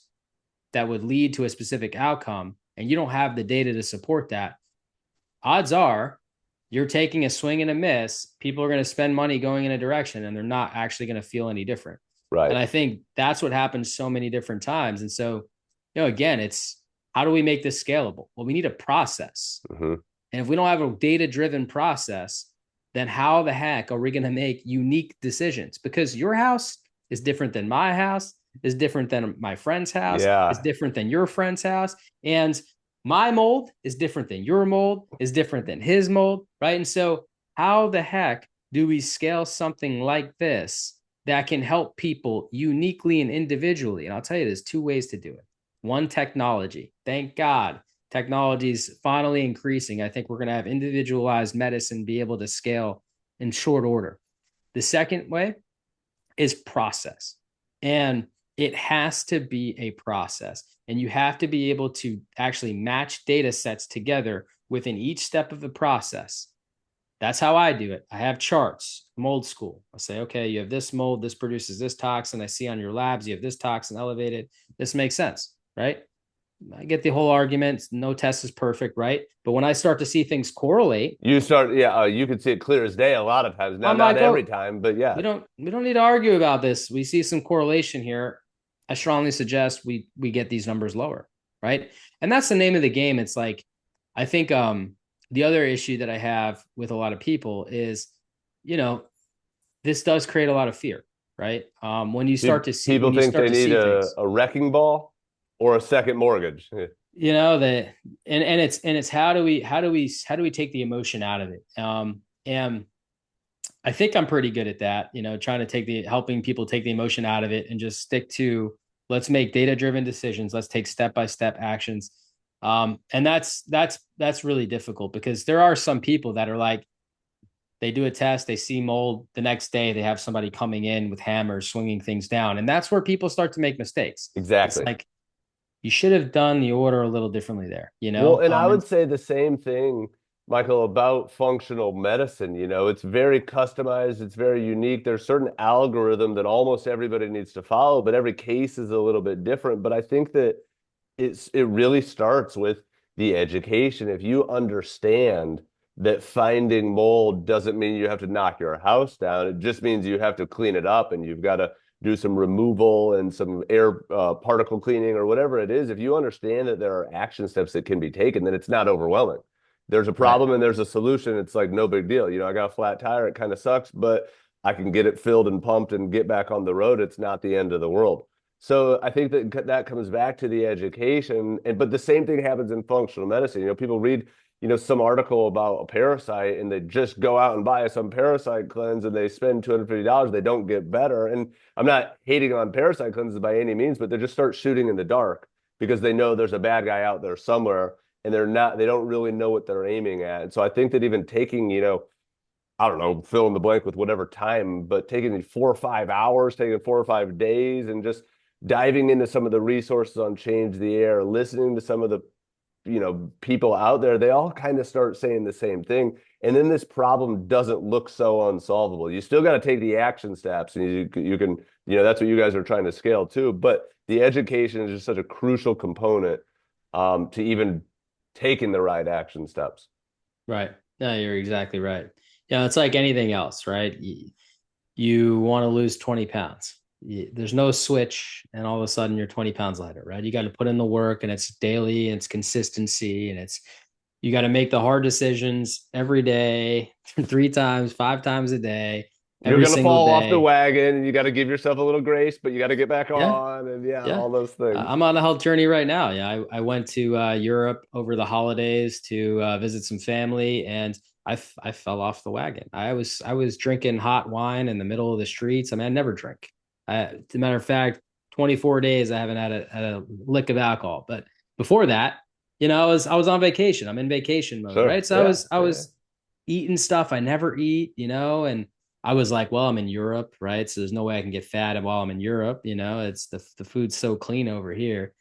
that would lead to a specific outcome, and you don't have the data to support that, odds are you're taking a swing and a miss. People are going to spend money going in a direction and they're not actually going to feel any different. And Right. I think that's what happens so many different times. And so, again, it's how do we make this scalable? Well, we need a process. Hmm. And if we don't have a data driven process, then how the heck are we going to make unique decisions? Because your house is different than my house, is different than my friend's house, is Yeah. different than your friend's house. And my mold is different than your mold, is different than his mold, right? And so, how the heck do we scale something like this that can help people uniquely and individually? And I'll tell you, there's two ways to do it. One, technology. Thank God technology is finally increasing. I think we're going to have individualized medicine be able to scale in short order. The second way is process. And it has to be a process. And you have to be able to actually match data sets together within each step of the process. That's how I do it. I have charts. I'm old school. I say, okay, you have this mold, this produces this toxin. I see on your labs, you have this toxin elevated. This makes sense, right? I get the whole argument. No test is perfect, right? But when I start to see things correlate, You start, yeah, you can see it clear as day a lot of times. Now, I'm not like, every oh, time, but yeah. we don't need to argue about this. We see some correlation here. I strongly suggest we get these numbers lower, right? And that's the name of the game. It's like I think the other issue that I have with a lot of people is, you know, this does create a lot of fear, right? When you start to see People when you think start they to need see things, a wrecking ball or a second mortgage. that and it's how do we take the emotion out of it? And I think I'm pretty good at that, trying to helping people take the emotion out of it and just stick to let's make data driven decisions. Let's take step by step actions. And that's really difficult because there are some people that are like, they do a test, they see mold, the next day they have somebody coming in with hammers, swinging things down. And that's where people start to make mistakes. It's Exactly. like, you should have done the order a little differently there, Well, and I And would say the same thing, Michael, about functional medicine. It's very customized, it's very unique. There's certain algorithm that almost everybody needs to follow, but every case is a little bit different. But I think that it really starts with the education. If you understand that finding mold doesn't mean you have to knock your house down, it just means you have to clean it up and you've got to do some removal and some air particle cleaning or whatever it is. If you understand that there are action steps that can be taken, then it's not overwhelming. There's a right, problem and there's a solution. It's like no big deal. I got a flat tire. It kind of sucks, but I can get it filled and pumped and get back on the road. It's not the end of the world. So I think that comes back to the education, but the same thing happens in functional medicine. People read, some article about a parasite and they just go out and buy some parasite cleanse and they spend $250. They don't get better. And I'm not hating on parasite cleanses by any means, but they just start shooting in the dark because they know there's a bad guy out there somewhere and they don't really know what they're aiming at. And so I think that even taking, I don't know, fill in the blank with whatever time, but taking 4 or 5 hours, taking 4 or 5 days, and just diving into some of the resources on Change the Air, listening to some of the people out there, they all kind of start saying the same thing. And then this problem doesn't look so unsolvable. You still got to take the action steps, and you can, that's what you guys are trying to scale too. But the education is just such a crucial component to even taking the right action steps. right. No, you're exactly right. It's like anything else, right? You want to lose 20 pounds. There's no switch, and all of a sudden you're 20 pounds lighter, right? You got to put in the work, and it's daily, and it's consistency, and you got to make the hard decisions every day, 3 times, 5 times a day, You're every gonna single fall off the day. wagon, and you got to give yourself a little grace, but you got to get back Yeah, on, and yeah, yeah. all those things. I'm on a health journey right now. Yeah, I went to Europe over the holidays to visit some family, and I fell off the wagon. I was drinking hot wine in the middle of the streets. I mean, I never drink. As a matter of fact, 24 days I haven't had a lick of alcohol. But before that, I was on vacation. I'm in vacation mode, Sure. right? So I Yeah. was I Yeah. was eating stuff I never eat, and I was like, well, I'm in Europe, right? So there's no way I can get fat while I'm in Europe. It's the food's so clean over here.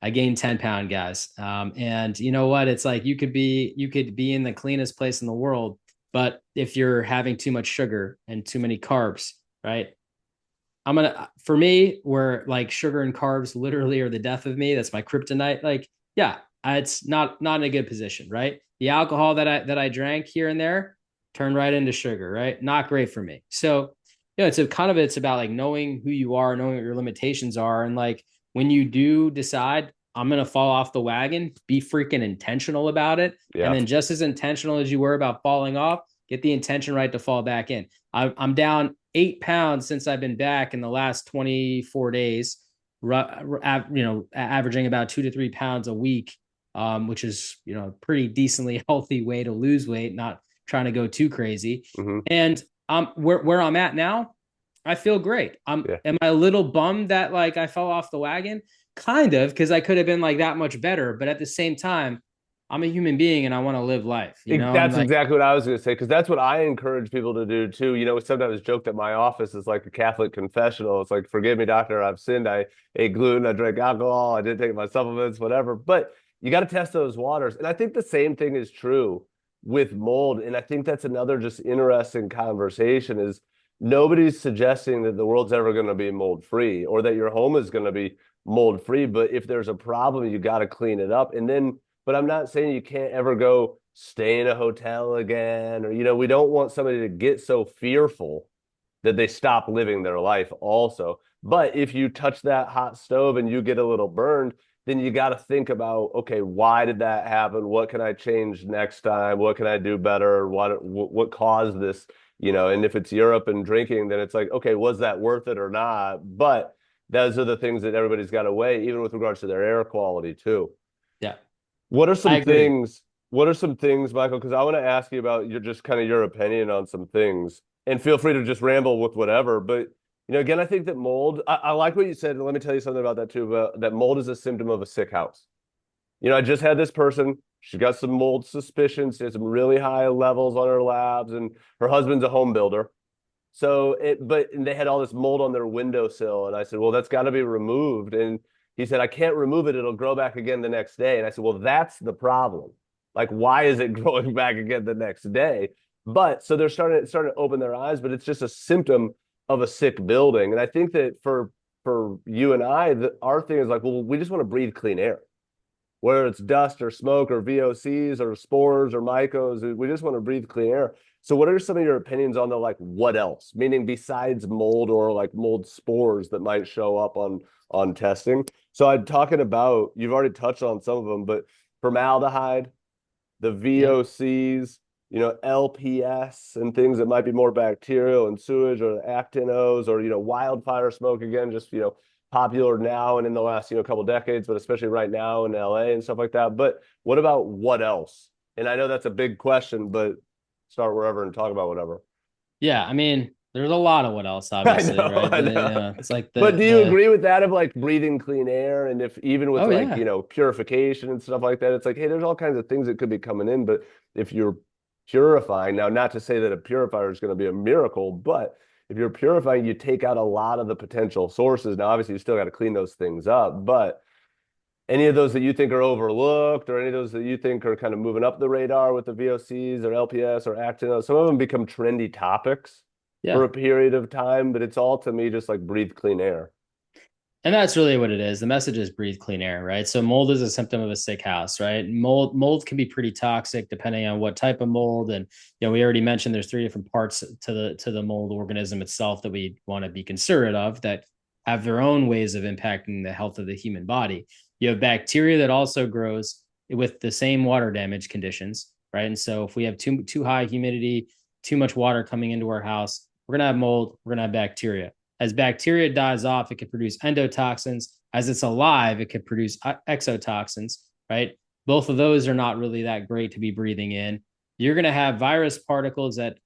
I gained 10 pound guys. And you know what? It's like you could be in the cleanest place in the world, but if you're having too much sugar and too many carbs, right? For me, where like sugar and carbs literally are the death of me, that's my kryptonite. Like, yeah, it's not in a good position, right? The alcohol that I drank here and there turned right into sugar, right? Not great for me. So, it's about like knowing who you are, knowing what your limitations are, and like when you do decide I'm gonna fall off the wagon, be freaking intentional about it, and Yeah. then just as intentional as you were about falling off, get the intention right to fall back in. I'm down 8 pounds since I've been back in the last 24 days, averaging about 2 to 3 pounds a week, which is, pretty decently healthy way to lose weight, not trying to go too crazy. Hmm. And where I'm at now, I feel great. Yeah. Am I a little bummed that like I fell off the wagon? Kind of, because I could have been like that much better. But at the same time, I'm a human being and I want to live life, and That's like, exactly what I was going to say, because that's what I encourage people to do too. We sometimes joke that my office is like a Catholic confessional. It's like, forgive me, doctor, I've sinned. I ate gluten, I drank alcohol, I didn't take my supplements, whatever. But you got to test those waters. And I think the same thing is true with mold. And I think that's another just interesting conversation is nobody's suggesting that the world's ever going to be mold free or that your home is going to be mold free. But if there's a problem, you got to clean it up. But I'm not saying you can't ever go stay in a hotel again, or, we don't want somebody to get so fearful that they stop living their life also. But if you touch that hot stove and you get a little burned, then you got to think about, okay, why did that happen? What can I change next time? What can I do better? What caused this? And if it's Europe and drinking, then it's like, okay, was that worth it or not? But those are the things that everybody's got to weigh, even with regards to their air quality too. yeah, What are I some agree. things? What are some things, Michael? Because I want to ask you about your just kind of your opinion on some things, and feel free to just ramble with whatever. But again, I think that mold. I like what you said, and let me tell you something about that too. But that mold is a symptom of a sick house. I just had this person. She got some mold suspicions. She had some really high levels on her labs, and her husband's a home builder. And they had all this mold on their windowsill. And I said, well, that's got to be removed. And he said, I can't remove it. It'll grow back again the next day. And I said, well, that's the problem. Like, why is it growing back again the next day? But so they're starting to open their eyes, but it's just a symptom of a sick building. And I think that for you and I, our thing is like, well, we just want to breathe clean air, whether it's dust or smoke or VOCs or spores or mycos. We just want to breathe clean air. So what are some of your opinions on the like what else? Meaning besides mold or like mold spores that might show up on testing. So I'm talking about, you've already touched on some of them, but formaldehyde, the Yep. VOCs, LPS and things that might be more bacterial and sewage or actinos or wildfire smoke again, just popular now and in the last couple decades, but especially right now in LA and stuff like that. But what about what else? And I know that's a big question, but start wherever and talk about whatever. Yeah, I mean, there's a lot of what else, I obviously, know, right? I know. It's like But the do you the agree with that of like breathing clean air and if even with oh like, yeah. purification and stuff like that, it's like, hey, there's all kinds of things that could be coming in, but if you're purifying, now not to say that a purifier is going to be a miracle, but if you're purifying, you take out a lot of the potential sources. Now, obviously, you still got to clean those things up, but any of those that you think are overlooked or any of those that you think are kind of moving up the radar with the VOCs or LPS or actinos, some of them become trendy topics for Yeah. a period of time, but it's all to me just like breathe clean air. And that's really what it is. The message is breathe clean air, right? So mold is a symptom of a sick house, right? Mold can be pretty toxic depending on what type of mold. And we already mentioned there's 3 different parts to the mold organism itself that we want to be considerate of that have their own ways of impacting the health of the human body. You have bacteria that also grows with the same water damage conditions, right? And so if we have too high humidity, too much water coming into our house, we're gonna have mold, we're gonna have bacteria. As bacteria dies off, it can produce endotoxins. As it's alive, it can produce exotoxins, right? Both of those are not really that great to be breathing in. You're going to have virus particles that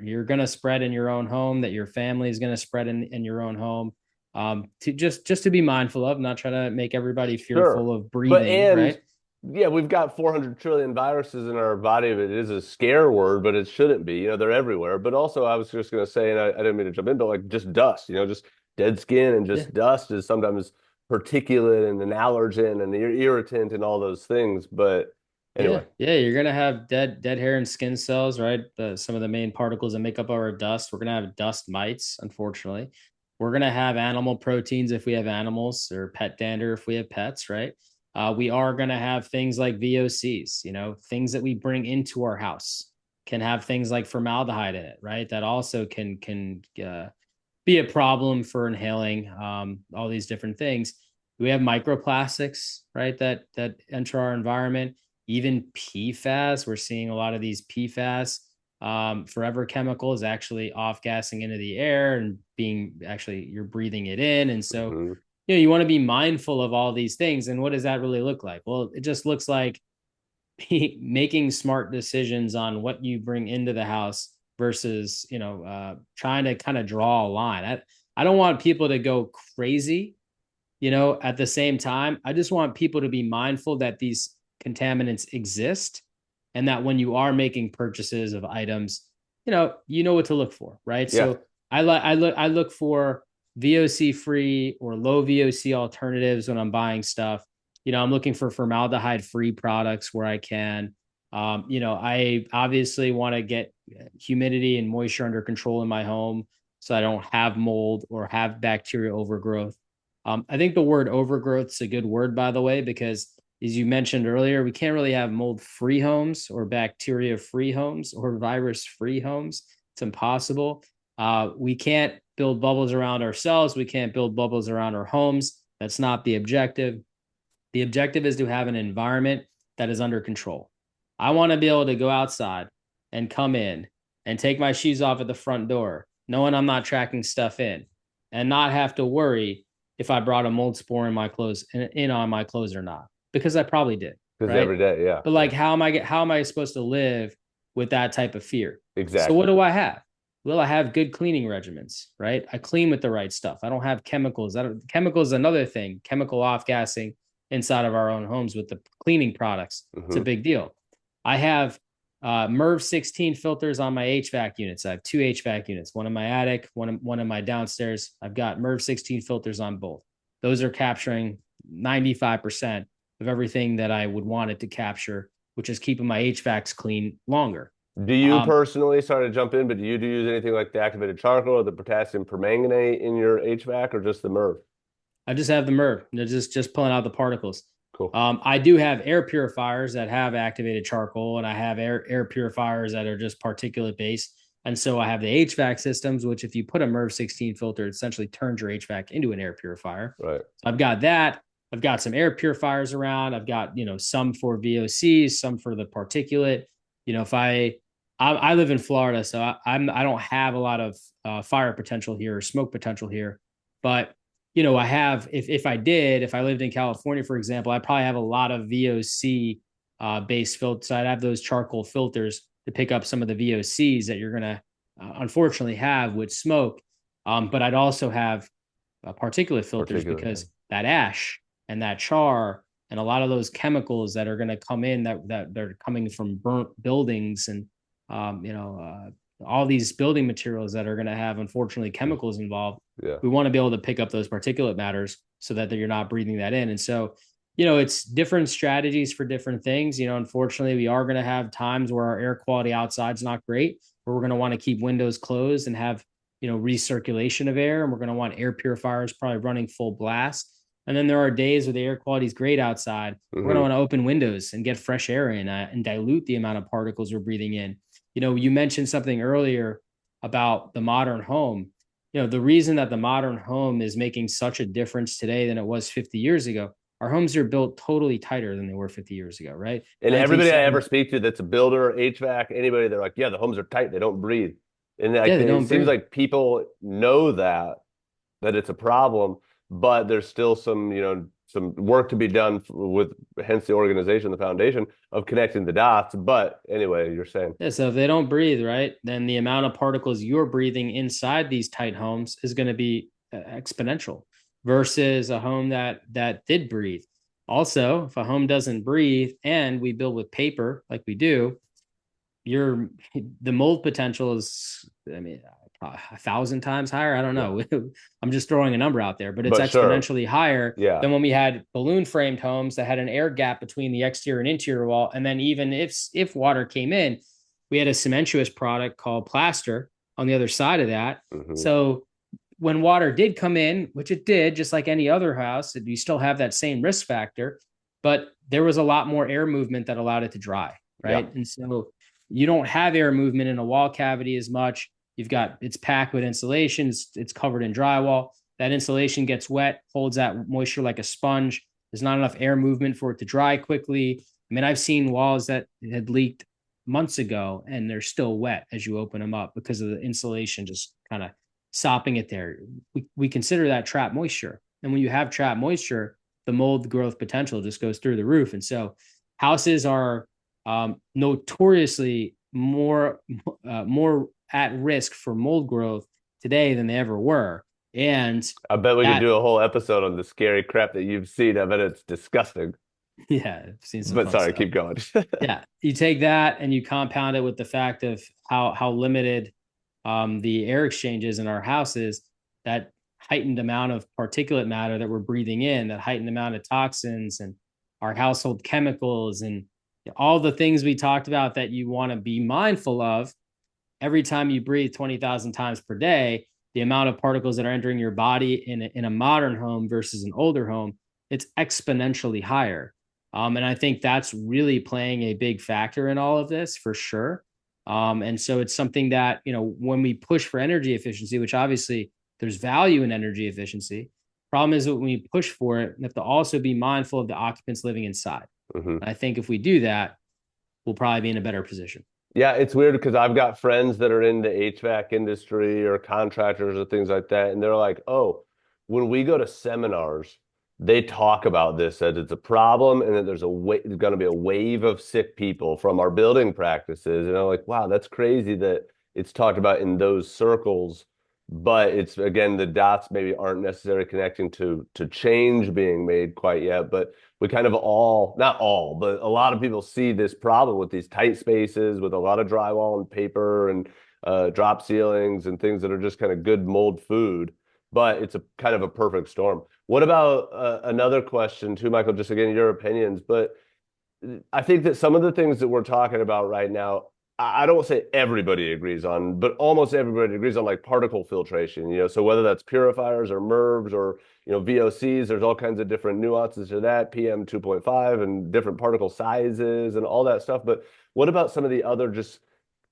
you're going to spread in your own home, that your family is going to spread in your own home. To just to be mindful of, not try to make everybody Sure. fearful of But breathing, and right? yeah, we've got 400 trillion viruses in our body. It is a scare word, but it shouldn't be. They're everywhere. But also, I was just going to say, and I didn't mean to jump in, but like just dust, just dead skin and Yeah. just dust is sometimes particulate and an allergen and irritant and all those things. But Yeah, anyway, yeah, you're gonna have dead hair and skin cells, right? Some of the main particles that make up our dust. We're gonna have dust mites, unfortunately. We're gonna have animal proteins if we have animals, or pet dander if we have pets, right? We are going to have things like VOCs, things that we bring into our house can have things like formaldehyde in it, right? That also can be a problem for inhaling all these different things. We have microplastics, right? That enter our environment. Even PFAS, we're seeing a lot of these PFAS forever chemicals actually off gassing into the air and being actually you're breathing it in. And so, Mm-hmm. you want to be mindful of all these things. And what does that really look like? Well, it just looks like making smart decisions on what you bring into the house versus trying to kind of draw a line. I don't want people to go crazy, at the same time. I just want people to be mindful that these contaminants exist and that when you are making purchases of items, you know what to look for, right? Yeah. So I look for VOC free or low VOC alternatives when I'm buying stuff. I'm looking for formaldehyde free products where I can. I obviously want to get humidity and moisture under control in my home so I don't have mold or have bacteria overgrowth. I think the word overgrowth is a good word, by the way, because as you mentioned earlier, we can't really have mold free homes or bacteria free homes or virus free homes. It's impossible. We can't build bubbles around ourselves. We can't build bubbles around our homes. That's not the objective. The objective is to have an environment that is under control. I want to be able to go outside and come in and take my shoes off at the front door, knowing I'm not tracking stuff in, and not have to worry if I brought a mold spore in my clothes in on my clothes or not, because I probably did, Because right? every day, yeah, But yeah, like, how am I supposed to live with that type of fear? So what exactly. do I have? Well, I have good cleaning regimens, right? I clean with the right stuff. I don't have chemicals. Chemicals is another thing. Chemical off gassing inside of our own homes with the cleaning products. It's a Hmm. big deal. I have MERV 16 filters on my HVAC units. I have two HVAC units, one in my attic, one in my downstairs. I've got MERV 16 filters on both. Those are capturing 95% of everything that I would want it to capture, which is keeping my HVACs clean longer. Do you Um, personally, sorry to jump in, but do you use anything like the activated charcoal or the potassium permanganate in your HVAC or just the MERV? I just have the MERV. They're just pulling out the particles. Cool. I do have air purifiers that have activated charcoal, and I have air purifiers that are just particulate based. And so I have the HVAC systems, which if you put a MERV 16 filter, it essentially turns your HVAC into an air purifier. Right. So I've got that. I've got some air purifiers around. I've got, some for VOCs, some for the particulate. If I live in Florida, so I don't have a lot of fire potential here or smoke potential here, but I have, if I lived in California, for example, I probably have a lot of VOC based filters. So I'd have those charcoal filters to pick up some of the VOCs that you're going to unfortunately have with smoke. But I'd also have particulate filters Particularly. because that ash and that char and a lot of those chemicals that are going to come in that they're coming from burnt buildings and all these building materials that are going to have unfortunately chemicals involved. Yeah. We want to be able to pick up those particulate matters so that you're not breathing that in. And so, it's different strategies for different things. Unfortunately, we are going to have times where our air quality outside is not great, where we're going to want to keep windows closed and have, recirculation of air. And we're going to want air purifiers probably running full blast. And then there are days where the air quality is great outside. We're going to Hmm. want to open windows and get fresh air in and dilute the amount of particles we're breathing in. You mentioned something earlier about the modern home. The reason that the modern home is making such a difference today than it was 50 years ago, our homes are built totally tighter than they were 50 years ago, right? And everybody I ever 1970. speak to that's a builder, HVAC, anybody, they're like, yeah, the homes are tight. They don't breathe. And Yeah, like they it don't seems breathe. like people know that it's a problem, but there's still some work to be done with hence the organization, the foundation of connecting the dots. But anyway, you're saying, Yeah, so if they don't breathe, right, then the amount of particles you're breathing inside these tight homes is going to be exponential versus a home that did breathe. Also, if a home doesn't breathe and we build with paper like we do, your the mold potential is, I mean, 1,000 times higher. I don't yeah, know. I'm just throwing a number out there, but it's but sure. exponentially higher Yeah. than when we had balloon framed homes that had an air gap between the exterior and interior wall. And then even if water came in, we had a cementuous product called plaster on the other side of that. Hmm. So when water did come in, which it did, just like any other house, you still have that same risk factor. but there was a lot more air movement that allowed it to dry, Yeah. right? And so you don't have air movement in a wall cavity as much. You've got, it's packed with insulation, it's covered in drywall. That insulation gets wet, holds that moisture like a sponge. There's not enough air movement for it to dry quickly. I mean, I've seen walls that had leaked months ago and they're still wet as you open them up because of the insulation just kind of sopping it there. We consider that trapped moisture. And when you have trapped moisture, the mold growth potential just goes through the roof. And so houses are notoriously more at risk for mold growth today than they ever were. And I bet we could that, do a whole episode on the scary crap that you've seen. I bet it's disgusting. yeah, I've seen some But fun sorry, stuff. keep going. Yeah, you take that and you compound it with the fact of how limited the air exchanges in our houses, that heightened amount of particulate matter that we're breathing in, that heightened amount of toxins and our household chemicals and all the things we talked about that you want to be mindful of every time you breathe 20,000 times per day, the amount of particles that are entering your body in a modern home versus an older home, it's exponentially higher. And I think that's really playing a big factor in all of this for sure. And so it's something that, when we push for energy efficiency, which obviously there's value in energy efficiency, problem is that when we push for it, we have to also be mindful of the occupants living inside. Mhm. And I think if we do that, we'll probably be in a better position. Yeah, it's weird because I've got friends that are in the HVAC industry or contractors or things like that, and they're like, "Oh, when we go to seminars, they talk about this as it's a problem, and that there's going to be a wave of sick people from our building practices." And I'm like, "Wow, that's crazy that it's talked about in those circles." But it's again, the dots maybe aren't necessarily connecting to change being made quite yet. But we kind of all, not all, but a lot of people see this problem with these tight spaces with a lot of drywall and paper and drop ceilings and things that are just kind of good mold food. But it's a kind of a perfect storm. What about another question too, Michael? Just again, your opinions. But I think that some of the things that we're talking about right now, I don't say everybody agrees on, but almost everybody agrees on like particle filtration, so whether that's purifiers or MERVs or, VOCs, there's all kinds of different nuances to that, PM 2.5 and different particle sizes and all that stuff. But what about some of the other just,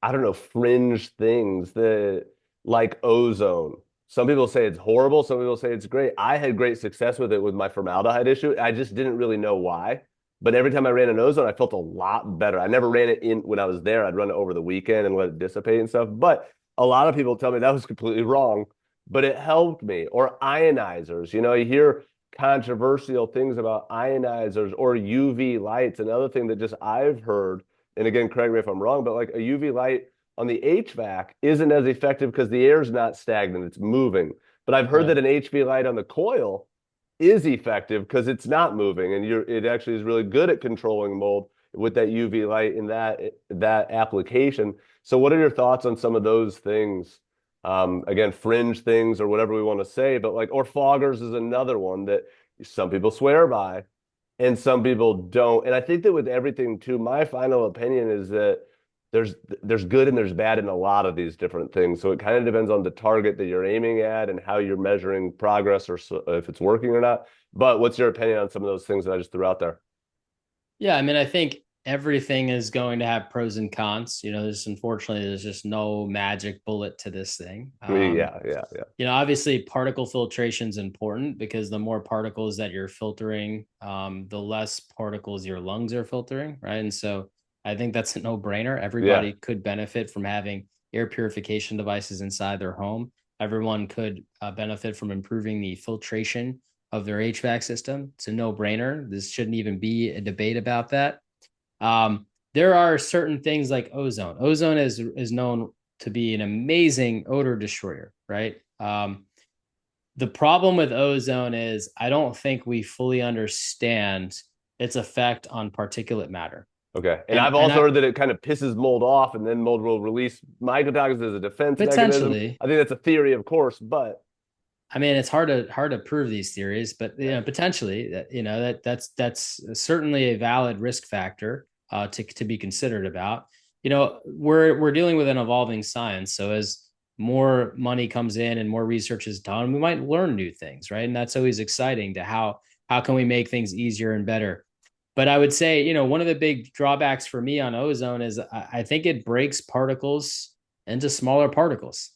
I don't know, fringe things that like ozone? Some people say it's horrible. Some people say it's great. I had great success with it with my formaldehyde issue. I just didn't really know why. But every time I ran an ozone, I felt a lot better. I never ran it in when I was there. I'd run it over the weekend and let it dissipate and stuff. But a lot of people tell me that was completely wrong, but it helped me. Or ionizers. You hear controversial things about ionizers or UV lights. Another thing that just I've heard, and again, correct me if I'm wrong, but like a UV light on the HVAC isn't as effective because the air's not stagnant, it's moving. But I've heard Right. that an HV light on the coil is effective because it's not moving and it actually is really good at controlling mold with that UV light in that application. So what are your thoughts on some of those things? Again, fringe things or whatever we want to say, but like, or foggers is another one that some people swear by and some people don't. And I think that with everything too, my final opinion is that there's there's good and there's bad in a lot of these different things. So it kind of depends on the target that you're aiming at and how you're measuring progress or if it's working or not. But what's your opinion on some of those things that I just threw out there? Yeah, I mean, I think everything is going to have pros and cons. There's just no magic bullet to this thing. Yeah, yeah, yeah. Obviously particle filtration is important because the more particles that you're filtering, the less particles your lungs are filtering, right? And so I think that's a no-brainer. Yeah. Everybody could benefit from having air purification devices inside their home. Everyone could benefit from improving the filtration of their HVAC system. It's a no-brainer. This shouldn't even be a debate about that. There are certain things like ozone. Ozone is known to be an amazing odor destroyer, right? The problem with ozone is I don't think we fully understand its effect on particulate matter. Okay. And And I've and also I heard that it kind of pisses mold off and then mold will release mycotoxins as a defense mechanism. potentially, I think that's a theory, of course, but I mean, it's hard to prove these theories, but potentially that's certainly a valid risk factor to be considered about. We're dealing with an evolving science, so as more money comes in and more research is done, we might learn new things, right? And that's always exciting to how can we make things easier and better. But I would say, one of the big drawbacks for me on ozone is I think it breaks particles into smaller particles.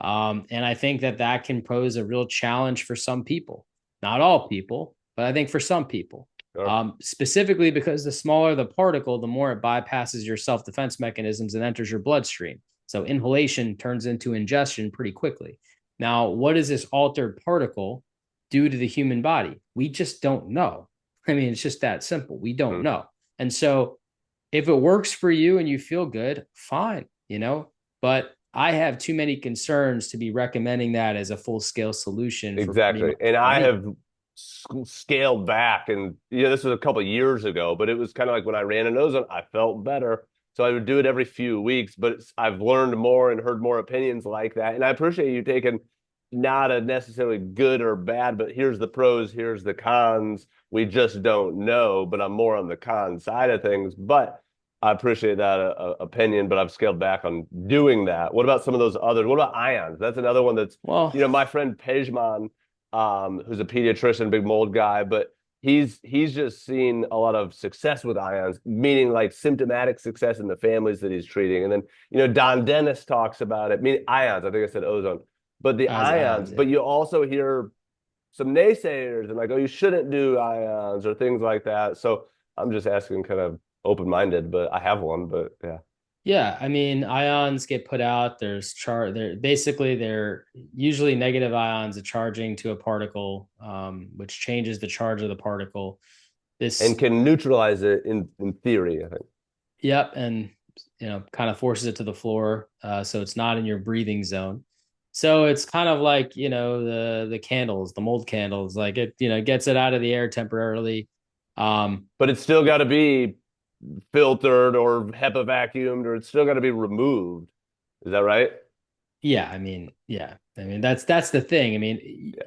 And I think that can pose a real challenge for some people. Not all people, but I think for some people. Sure. Specifically because the smaller the particle, the more it bypasses your self-defense mechanisms and enters your bloodstream. So inhalation turns into ingestion pretty quickly. Now, what does this altered particle do to the human body? We just don't know. I mean, it's just that simple. We don't Mhm. know. And so if it works for you and you feel good, fine, but I have too many concerns to be recommending that as a full scale solution for pretty Exactly. much And I anybody. have scaled back, and this was a couple of years ago, but it was kind of like when I ran an ozone, I felt better. So I would do it every few weeks, but I've learned more and heard more opinions like that. And I appreciate you taking not a necessarily good or bad, but here's the pros, here's the cons. We just don't know, but I'm more on the con side of things. But I appreciate that opinion, but I've scaled back on doing that. What about some of those others? What about ions? That's another one that's, Well, my friend Pejman, who's a pediatrician, big mold guy, but he's just seen a lot of success with ions, meaning like symptomatic success in the families that he's treating. And then, Don Dennis talks about it, meaning ions. I think I said ozone, but the as ions, ions, but yeah. you also hear some naysayers and like, oh, you shouldn't do ions or things like that. So I'm just asking kind of open-minded, but I have one, but yeah. Yeah, I mean, ions get put out. They're usually negative ions of charging to a particle, which changes the charge of the particle. And This, can neutralize it in theory, I think. yep, and kind of forces it to the floor, so it's not in your breathing zone. So it's kind of like the candles, the mold candles, like it gets it out of the air temporarily. But it's still got to be filtered or HEPA vacuumed, or it's still got to be removed. Is that right? Yeah, I mean that's the thing. I mean, Yeah,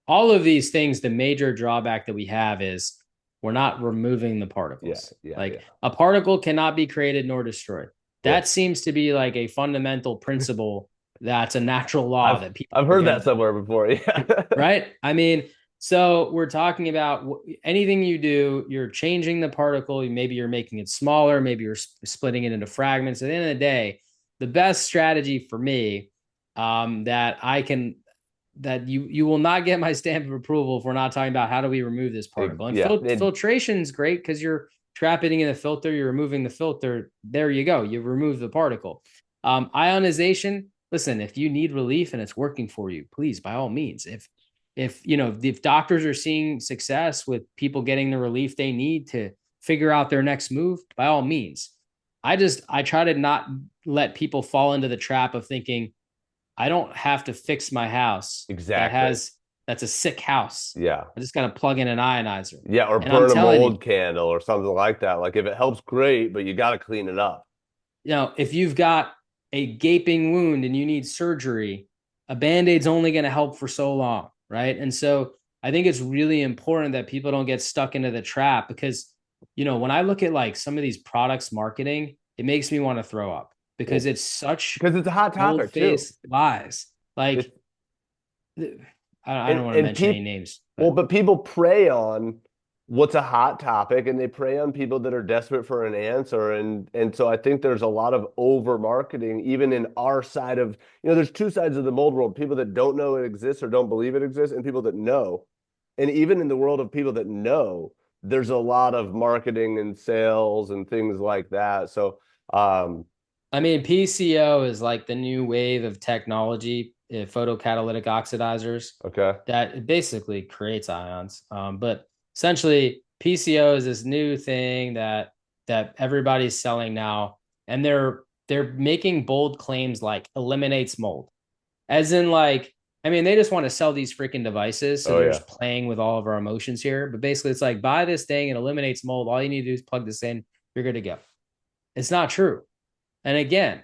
all of these things, the major drawback that we have is we're not removing the yeah, particles. yeah, Like yeah. a particle cannot be created nor destroyed. Cool. That seems to be like a fundamental principle that's a natural law I've that people I've heard forget that about, somewhere before. Yeah. right? I mean, so we're talking about anything you do, you're changing the particle. Maybe you're making it smaller, maybe you're splitting it into fragments. At the end of the day, the best strategy for me, that I can that you will not get my stamp of approval if we're not talking about how do we remove this particle. And Yeah. filtration is great because you're trapping in the filter, you're removing the filter. There you go, you remove the particle. Ionization. Listen, if you need relief and it's working for you, please, by all means. If doctors are seeing success with people getting the relief they need to figure out their next move, by all means. I try to not let people fall into the trap of thinking I don't have to fix my house Exactly. that's a sick house. Yeah. I just got to plug in an ionizer. Yeah, or And I'm burn a telling you, mold candle or something like that. Like if it helps, great, but you got to clean it up. if you've got a gaping wound and you need surgery, a band-aid's only going to help for so long, right? And so I think it's really important that people don't get stuck into the trap because, when I look at like some of these products marketing, it makes me want to throw up because Well, it's such because it's a hot topic too. bold-faced lies. Like, It's I don't want to and mention any people names, well, but but people prey on what's a hot topic, and they prey on people that are desperate for an answer, and so I think there's a lot of over marketing even in our side of, there's two sides of the mold world: people that don't know it exists or don't believe it exists, and people that know. And even in the world of people that know, there's a lot of marketing and sales and things like that. So I mean, PCO is like the new wave of technology, photocatalytic oxidizers okay. that it basically creates ions. But essentially, PCO is this new thing that everybody's selling now, and they're making bold claims like eliminates mold, as in like, I mean, they just want to sell these freaking devices, so Oh they're yeah. just playing with all of our emotions here. But basically, it's like buy this thing, it eliminates mold. All you need to do is plug this in, you're good to go. It's not true. And again,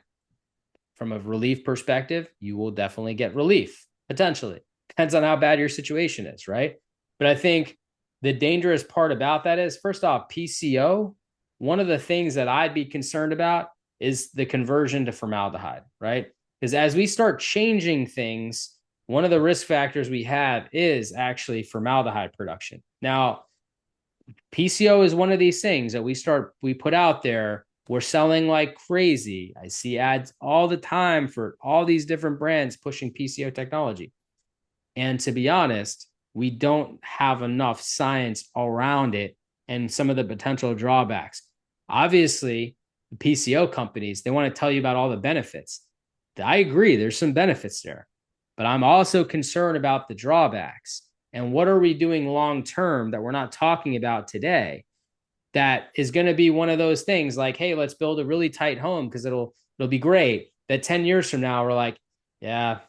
from a relief perspective, you will definitely get relief potentially. Depends on how bad your situation is, right? But I think the dangerous part about that is, first off, PCO, one of the things that I'd be concerned about is the conversion to formaldehyde, right? Because as we start changing things, one of the risk factors we have is actually formaldehyde production. Now, PCO is one of these things that we put out there. We're selling like crazy. I see ads all the time for all these different brands pushing PCO technology. And to be honest, we don't have enough science around it and some of the potential drawbacks. Obviously, the PCO companies, they want to tell you about all the benefits. I agree, there's some benefits there, but I'm also concerned about the drawbacks. And what are we doing long term that we're not talking about today? That is going to be one of those things like, hey, let's build a really tight home because it'll be great. That 10 years from now, we're like, yeah,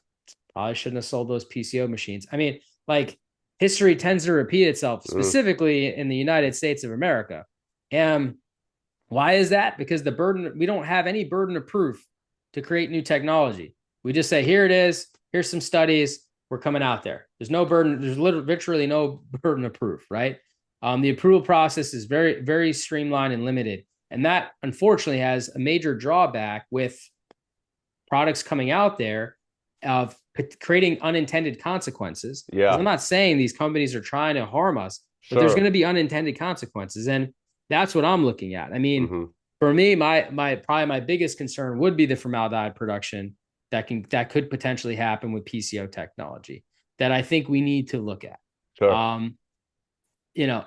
probably shouldn't have sold those PCO machines. I mean, like history tends to repeat itself, Mm. specifically in the United States of America. And why is that? Because we don't have any burden of proof to create new technology. We just say, here it is, here's some studies, we're coming out there. There's no burden, there's literally no burden of proof, right? The approval process is very, very streamlined and limited. And that unfortunately has a major drawback with products coming out there of creating unintended consequences. Because I'm Yeah, not saying these companies are trying to harm us, but there's going sure. to be unintended consequences, and that's what I'm looking at. I mean, Hmm. for me, my probably my biggest concern would be the formaldehyde production that could potentially happen with PCO technology that I think we need to look at. Sure. Um, you know,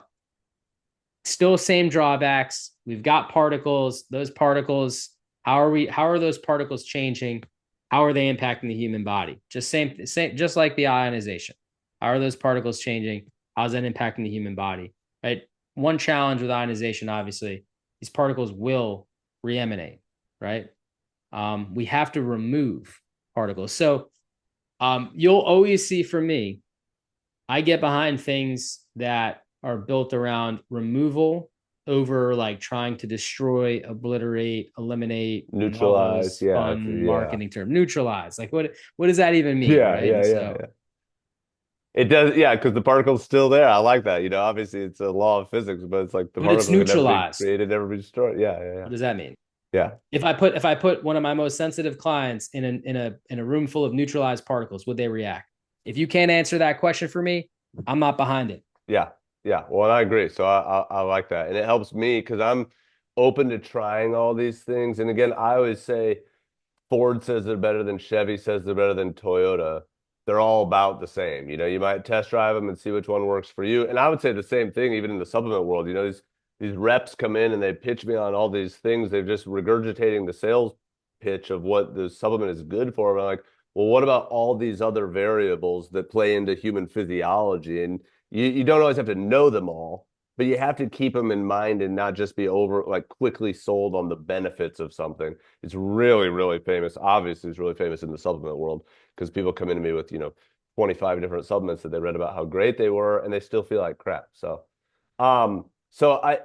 still same drawbacks. We've got particles. Those particles, how are those particles changing? How are they impacting the human body? Same, just like the ionization. How are those particles changing? How's that impacting the human body? Right. One challenge with ionization, obviously, these particles will re-emanate, right? We have to remove particles. So you'll always see from me, I get behind things that are built around removal over like trying to destroy, obliterate, eliminate, and all Neutralize. those Yeah. fun Yeah. marketing terms. Neutralize. Like what does that even mean, Yeah. right? Yeah. And Yeah. so Yeah. It does. Yeah. Because the particle's still there. I like that. Obviously it's a law of physics, but it's like the but it's particle can never be neutralized. created, never be destroyed. Yeah. Yeah. Yeah. What does that mean? Yeah. If I put one of my most sensitive clients in a room full of neutralized particles, would they react? If you can't answer that question for me, I'm not behind it. Yeah, yeah. Well, I agree. So I like that, and it helps me because I'm open to trying all these things. And again, I always say Ford says they're better than Chevy says they're better than Toyota. They're all about the same. You might test drive them and see which one works for you. And I would say the same thing even in the supplement world. These reps come in and they pitch me on all these things. They're just regurgitating the sales pitch of what the supplement is good for. I'm like, well, what about all these other variables that play into human physiology? And you don't always have to know them all, but you have to keep them in mind and not just be over like quickly sold on the benefits of something. It's really, really famous. Obviously, it's really famous in the supplement world because people come into me with, 25 different supplements that they read about how great they were and they still feel like crap.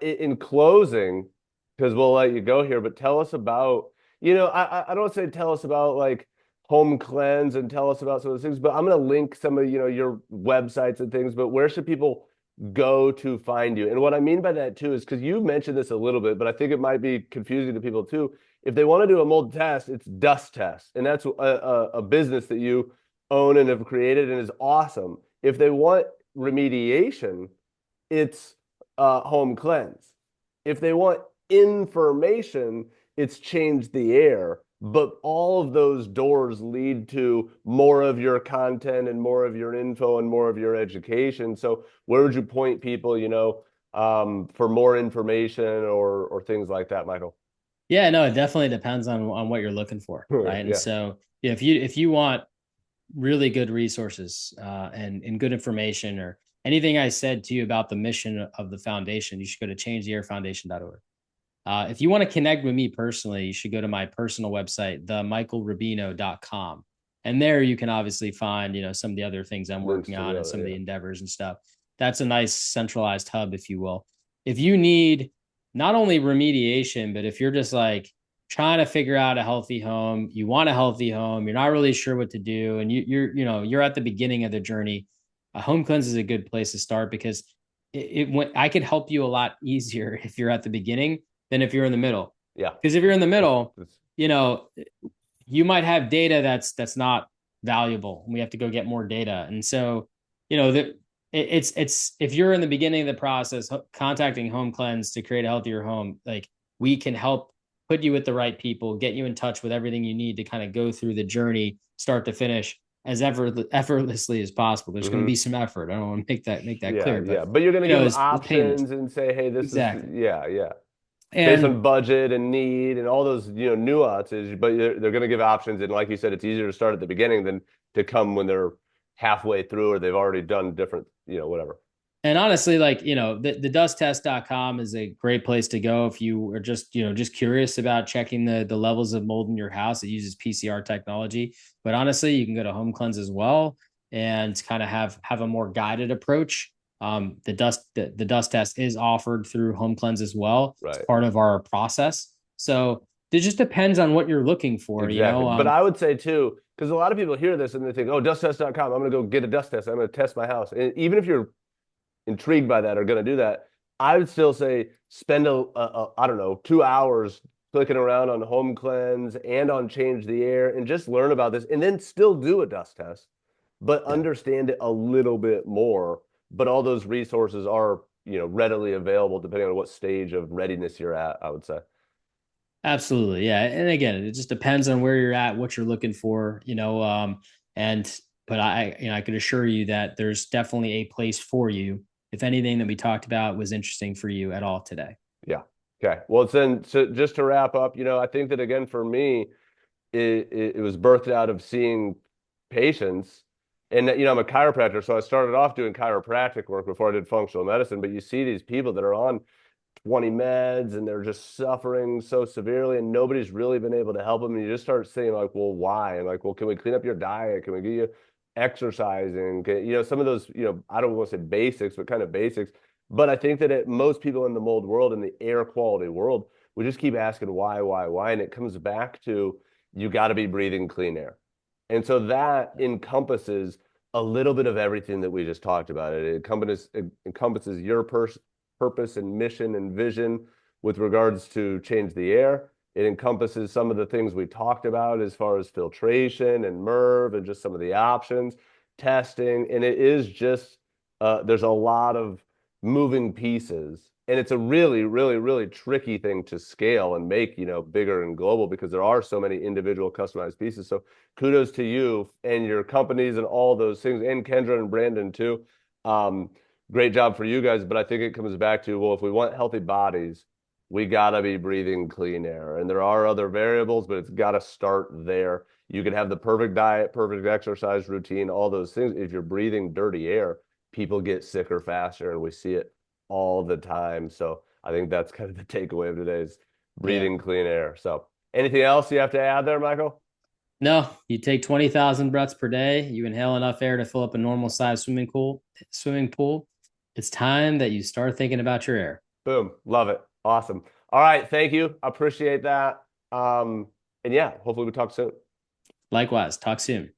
In closing, because we'll let you go here, but tell us about, I don't say tell us about like home cleanse and tell us about some of those things, but I'm going to link some of, your websites and things, but where should people go to find you? And what I mean by that too is because you mentioned this a little bit, but I think it might be confusing to people too. If they want to do a mold test, it's Dust Test, and that's a business that you own and have created and is awesome. If they want remediation, it's Home Cleanse. If they want information, it's Change the Air. But all of those doors lead to more of your content and more of your info and more of your education. So where would you point people, for more information or things like that, Michael? Yeah, no, it definitely depends on what you're looking for, right? And Yeah. so yeah, if you want really good resources and good information or anything I said to you about the mission of the foundation, you should go to changetheairfoundation.org. If you want to connect with me personally, you should go to my personal website, themichaelrubino.com. And there you can obviously find, some of the other things I'm Links working to the on and other, some of the yeah. endeavors and stuff. That's a nice centralized hub, if you will. If you need not only remediation, but if you're just like trying to figure out a healthy home, you want a healthy home, you're not really sure what to do, and you're at the beginning of the journey, a home cleanse is a good place to start because I could help you a lot easier if you're at the beginning than if you're in the middle. Yeah. Because if you're in the That's, middle, that's, you know, you might have data that's not valuable. We have to go get more data. And so, you know, that it's if you're in the beginning of the process, contacting Home Cleanse to create a healthier home, like we can help put you with the right people, get you in touch with everything you need to kind of go through the journey, start to finish, as effortlessly as possible. There's going to be Hmm. some effort. I don't want to make that Yeah, clear, but yeah. But you're going to give them it's painless. options and say, hey, this is, Exactly. yeah, yeah. Based And on budget and need and all those, nuances, but they're going to give options. And like you said, it's easier to start at the beginning than to come when they're halfway through or they've already done different, whatever. And honestly, like, the dusttest.com is a great place to go if you are just curious about checking the levels of mold in your house. It uses PCR technology. But honestly, you can go to Home Cleanse as well and kind of have a more guided approach. The dust test is offered through Home Cleanse as well. It's Right. part of our process. So it just depends on what you're looking for, you Exactly. know. But I would say too, because a lot of people hear this and they think, oh, dusttest.com, I'm going to go get a dust test. I'm going to test my house. And even if you're intrigued by that or going to do that, I would still say spend I don't know, 2 hours clicking around on Home Cleanse and on Change the Air and just learn about this and then still do a dust test, but Yeah. understand it a little bit more. But all those resources are, readily available depending on what stage of readiness you're at, I would say. Absolutely. Yeah. And again, it just depends on where you're at, what you're looking for, and but I can assure you that there's definitely a place for you if anything that we talked about was interesting for you at all today. Yeah. Okay. Well, it's then so just to wrap up, I think that again for me, it was birthed out of seeing patients. And I'm a chiropractor, so I started off doing chiropractic work before I did functional medicine. But you see these people that are on 20 meds and they're just suffering so severely, and nobody's really been able to help them. And you just start saying like, well, why? And like, well, can we clean up your diet? Can we get you exercising? Some of those, I don't want to say basics, but kind of basics. But I think that most people in the mold world, in the air quality world, we just keep asking why, and it comes back to you got to be breathing clean air. And so that encompasses a little bit of everything that we just talked about. It encompasses your purpose and mission and vision with regards to change the air. It encompasses some of the things we talked about as far as filtration and MERV and just some of the options, testing. And it is just, there's a lot of moving pieces. And it's a really, really, really tricky thing to scale and make, bigger and global because there are so many individual customized pieces. So kudos to you and your companies and all those things, and Kendra and Brandon too. Great job for you guys. But I think it comes back to, well, if we want healthy bodies, we got to be breathing clean air. And there are other variables, but it's got to start there. You can have the perfect diet, perfect exercise routine, all those things. If you're breathing dirty air, people get sicker faster, and we see it all the time. So I think that's kind of the takeaway of today is Yeah. breathing clean air. So anything else you have to add there, Michael? No, you take 20,000 breaths per day, you inhale enough air to fill up a normal size swimming pool. It's time that you start thinking about your air. Boom. Love it. Awesome. All right. Thank you. Appreciate that. And yeah, hopefully we talk soon. Likewise, talk soon.